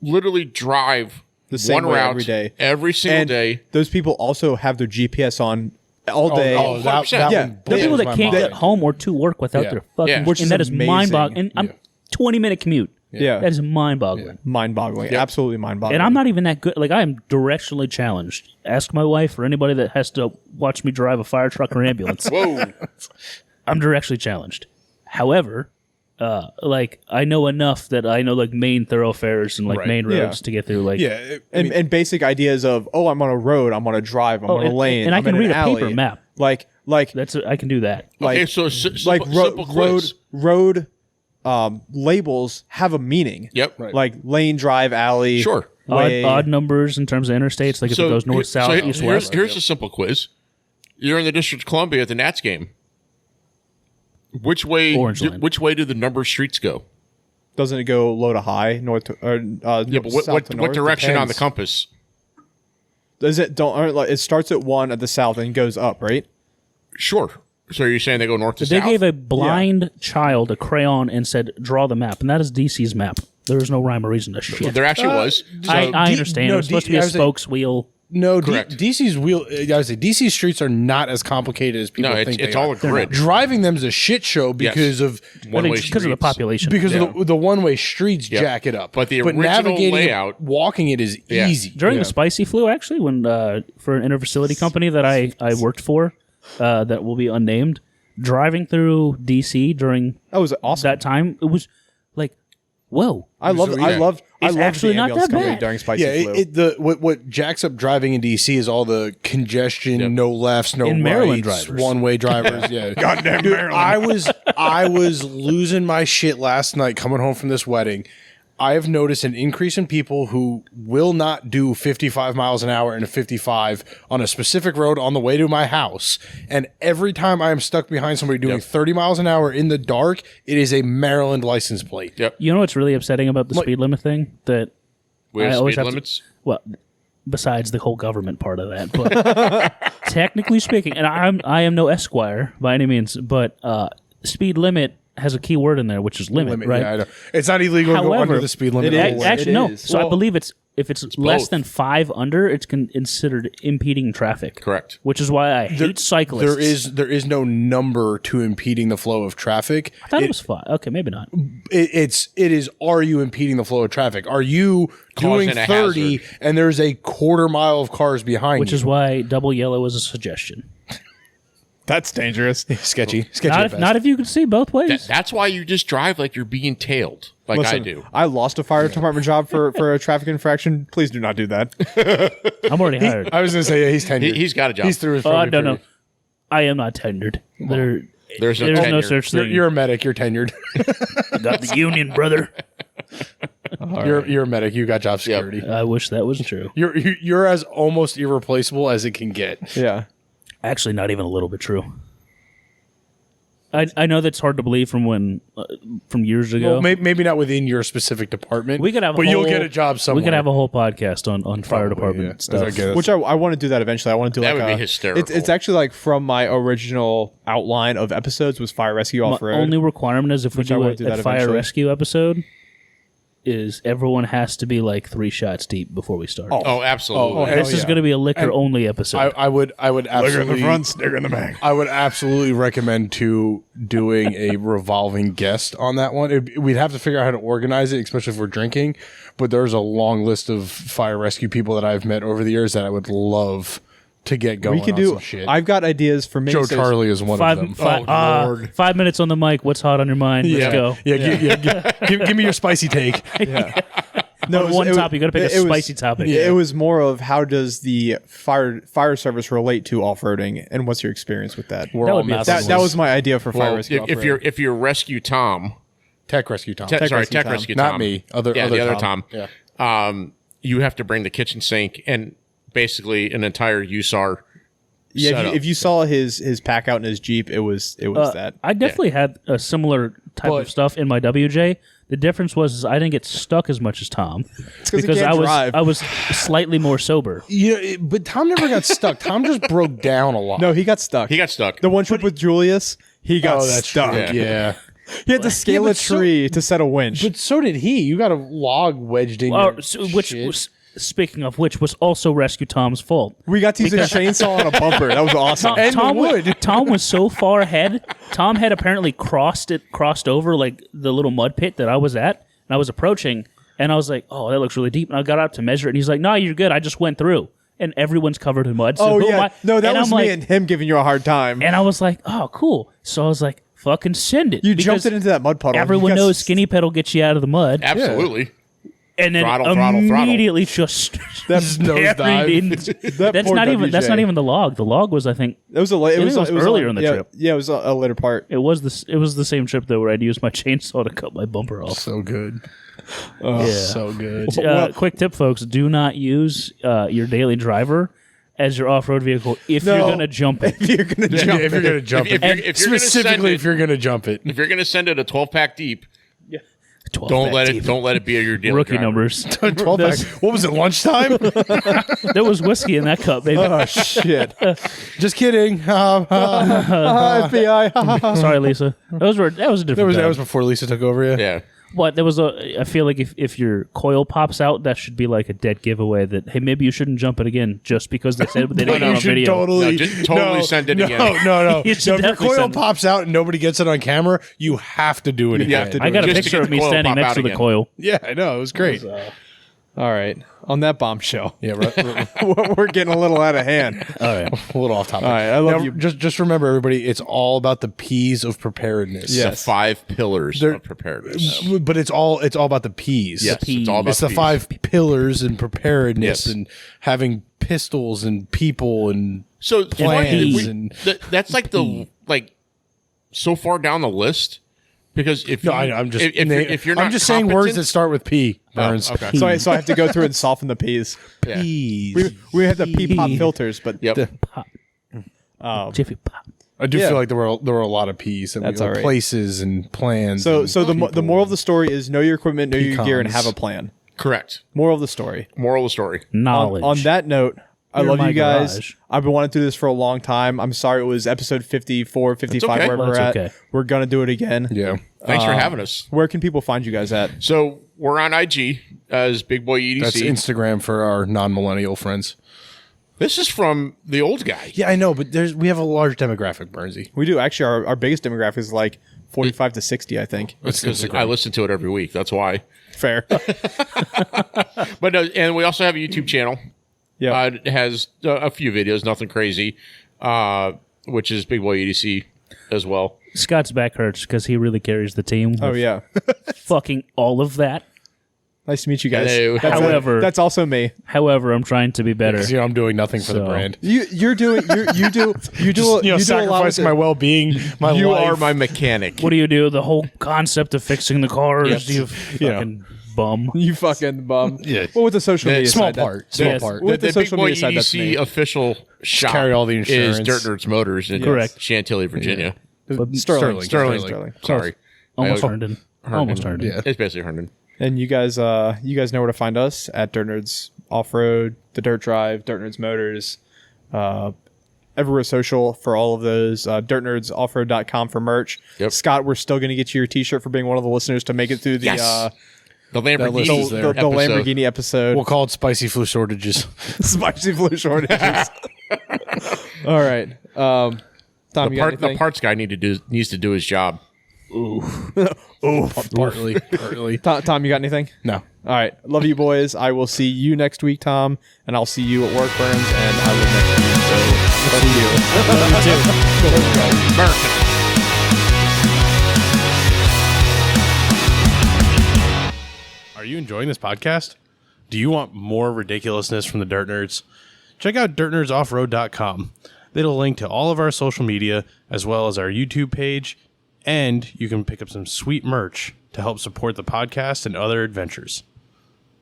literally drive The same one way route every day. every single And day. those people also have their GPS on all day. Oh, that 100%. one Yeah. The blows people that my can't mind. get home or to work without Yeah. their fucking Yeah. which Which is and that is amazing. mind boggling. And I'm 20-minute commute. Yeah. That is mind-boggling. Mind-boggling. Absolutely mind-boggling. And I'm not even that good. Like, I am directionally challenged. Ask my wife or anybody that has to watch me drive a fire truck or ambulance. Whoa. I'm directionally challenged. However, like, I know enough that I know, like, main thoroughfares and, like, main roads to get through. Like, and basic ideas of, I'm on a road, I'm on a drive, I'm on a lane, and I I'm can in read an a alley. paper map. Like I can do that. like Okay, so simple quiz. road labels have a meaning. Yep. Right. Like lane, drive, alley. Sure. Way. Odd numbers in terms of interstates, like if it goes north, south, east, west. Here's a simple quiz. You're in the District of Columbia at the Nats game. Which way do the number streets go? Doesn't it go low to high, north to but what direction on the compass? Does it it starts at 1 at the south and goes up, right? Sure. So you're saying they go north to They south? gave a blind child a crayon and said, "Draw the map," and that is DC's map. There is no rhyme or reason to shit. There actually was. I understand. no, It was supposed to be a spokes wheel. No, Correct. DC's wheel. I would say DC's streets are not as complicated as people think. It's they all are. a grid. Driving them is a shit show because of One-way Because of the streets. population. because of the one-way streets jack it up. But the original navigating layout- it, walking it is easy. During the spicy flu, actually, when for an interfacility company that I worked for, that will be unnamed, driving through DC during That was awesome. that time, it was like, whoa. I loved It's actually the not ambulance that company bad. during Spicy Flu. What jacks up driving in DC is all the congestion, no lefts, no In rights, Maryland drivers. one-way drivers. Yeah, goddamn Maryland. I was losing my shit last night coming home from this wedding. I have noticed an increase in people who will not do 55 miles an hour in a 55 on a specific road on the way to my house. And every time I am stuck behind somebody doing 30 miles an hour in the dark, it is a Maryland license plate. Yep. You know what's really upsetting about the speed limit thing? That We have I always speed have to- limits. well, besides the whole government part of that, but technically speaking, and I am no Esquire by any means, but speed limit has a key word in there, which is limit, right? Yeah, I know. It's not illegal to go However, under the speed limit. it at is. all. Actually, It no. is. So I believe if it's less both. than 5 under, it's considered impeding traffic. Correct. Which is why I hate cyclists. There is no number to impeding the flow of traffic. I thought it was 5. Okay, maybe not. It is. Are you impeding the flow of traffic? Are you doing Causing a 30 hazard. and there's a quarter mile of cars behind Which you? is why double yellow is a suggestion. That's dangerous. sketchy. Not if you can see both ways. That's why you just drive like you're being tailed, like I Listen, do. I lost a fire department job for a traffic infraction. Please do not do that. I'm already hired. I was going to say, yeah, he's tenured. He's got a job. He's through his Oh, probation no, no. period. I am not tenured. There's no There's no tenure. such thing. You're a medic. You're tenured. got the union, brother. You're a medic. You got job security. I wish that was true. You're as almost irreplaceable as it can get. Yeah. Actually, not even a little bit true. I know that's hard to believe from years ago. Well, maybe not within your specific department. We could have, but you'll get a job somewhere. We could have a whole podcast on fire department stuff. Which I want to do that eventually. I want to do That like would be hysterical. It's actually like from my original outline of episodes was fire rescue off road. Only requirement is if we Which I do wanna do a that fire eventually. rescue episode, is everyone has to be like 3 shots deep before we start. Oh, absolutely. hell This is yeah. going to be a liquor only episode. I would absolutely sticker in the back. I would absolutely recommend to doing a revolving guest on that one. We'd have to figure out how to organize it, especially if we're drinking. But there's a long list of fire rescue people that I've met over the years that I would love to get going. We could on do. some shit. I've got ideas for Joe miniseries. Charlie is one of them. 5 minutes on the mic. What's hot on your mind? Let's go. Give me your spicy take. No, one topic. You got to pick a spicy topic. Yeah, it was more of how does the fire service relate to off roading, and what's your experience with that? We're That all would be a masochists. That was my idea for fire Well, rescue. if you're rescue Tom, Tech Rescue Tom. Tech Rescue Rescue Tom. Tom, Not me. The other Tom. Yeah. You have to bring the kitchen sink and basically an entire USAR. Yeah, if you saw his pack out in his Jeep, it was that. I definitely had a similar type of stuff in my WJ. The difference was I didn't get stuck as much as Tom because he can't drive. I was slightly more sober. Yeah, but Tom never got stuck. Tom just broke down a lot. No, he got stuck. He got stuck. The one trip with Julius, he got that's stuck. true. Yeah. He had to scale a tree to set a winch. But so did he. You got a log wedged in your Which shit. was, speaking of which, was also Rescue Tom's fault. We got to use a chainsaw on a bumper. That was awesome. Tom was so far ahead. Tom had apparently crossed over like the little mud pit that I was at. And I was approaching, and I was like, "Oh, that looks really deep." And I got out to measure it, and he's like, "No, you're good. I just went through." And everyone's covered in mud. So Oh who am yeah, I? no, that And was I'm me like- and him giving you a hard time. And I was like, "Oh, cool." So I was like, "Fucking send it." You Because jumped it into that mud puddle. Everyone You got knows skinny pedal gets you out of the mud, Absolutely. and then Throttle, throttle, immediately just That's nosedive. buried in- That That's poor not even. That's WJ. not even the log. The log was, I think, It was a it think was, it was it was earlier on- in the yeah, trip. Yeah, it was a later part. it was this. It was the same trip though where I'd used my chainsaw to cut my bumper off. So good. Yeah. So good. Quick tip, folks: do not use your daily driver as your off-road vehicle if No. you're going to jump it. If you're gonna Yeah, jump, if you're gonna jump If it, you're- if you're gonna specifically send if you're gonna jump it. If you're going to send it a 12-pack deep, 12 don't back let deep. it. Don't let it be your daily Rookie driver. numbers. 12 pack. What was it? Lunchtime? There was whiskey in that cup, baby. oh shit! Just kidding. FBI. Sorry, Lisa. That was a different. That was time. before Lisa took over. Yeah. Yeah. What there was a. I feel like if your coil pops out, that should be like a dead giveaway. That hey, maybe you shouldn't jump it again just because they said they didn't You on should video. totally, No, just totally send it again. No. You If should your definitely coil send it. pops out and nobody gets it on camera, you have to do it again. have to do I got a Just to picture get of the me coil standing pop next out to the again. coil. Yeah, I know. It was great. All right. On that bombshell, Yeah, right. we're getting a little out of hand. All right. A little off topic. All right, I love Now, you. Just remember, everybody, it's all about the P's of preparedness. Yeah. The 5 pillars There- of preparedness. But it's all about the P's. Yes, it's all about It's the P's. 5 pillars in preparedness Yes. and having pistols and people and So plans and that's like the so far down the list because if no, you, I'm just if you're not I'm just saying words that competent- start with P. Burns. Oh, okay. So I have to go through and soften the P's. Yeah. P's. We had the P pop filters, but Yep. Pop. Jiffy pop. I do Yeah. feel like there were a lot of P's. And That's all right. Places and plans. so and the people. moral of the story is know your equipment, know your gear, and Pecans. have a plan. Correct. Moral of the story. Moral of the story. Knowledge. On that note, I You're love my you guys. garage. I've been wanting to do this for a long time. I'm sorry it was episode 54, 55, okay. wherever we're That's at. okay. We're going to do it again. Yeah. Thanks for having us. Where can people find you guys at? So we're on IG as Big Boy EDC. That's Instagram for our non-millennial friends. This is from the old guy. Yeah, I know, but we have a large demographic, Burnsy. We do. Actually, our biggest demographic is like 45 to 60, I think. It's 'cause I listen to it every week. That's why. Fair. But and we also have a YouTube channel. Yeah. It has a few videos, nothing crazy, which is Big Boy EDC as well. Scott's back hurts because he really carries the team. Oh, with yeah. Fucking all of that. Nice to meet you guys. Hello. However- that's also me. However, I'm trying to be better. 'Cause, I'm doing nothing for the So- brand. You do you do you do a lot with Sacrificing it. my well-being, my You life. are my mechanic. What do you do? The whole concept of fixing the cars. Yes. You fucking bum. You fucking bum. Yeah. Well, with the social media small side, part. Small Small Yes. part. With the the Big social Boy media side, that's me. EDC official shop carry all the is insurance. DirtNerds Motors in Correct. Chantilly, Virginia. Sterling. Sterling. Sorry. Almost I- Herndon. Almost Herndon. Yeah. It's basically Herndon. And you guys know where to find us at DirtNerds Off-Road, The Dirt Drive, DirtNerds Motors, everywhere social for all of those. DirtNerdsOffroad.com for merch. Yep. Scott, we're still going to get you your T-shirt for being one of the listeners to make it through the Yes. The list Lamborghini is there. the episode. Lamborghini episode. We'll call it spicy flu shortages. Spicy flu shortages. All right. Tom, you got The anything? parts guy needs to do his job. Partly. Tom, you got anything? No. All right. Love you, boys. I will see you next week, Tom, and I'll see you at work, Burns, and I live next week. So, love you. American. Are you enjoying this podcast? Do you want more ridiculousness from the Dirt Nerds? Check out DirtNerdsOffroad.com. It'll link to all of our social media, as well as our YouTube page, and you can pick up some sweet merch to help support the podcast and other adventures.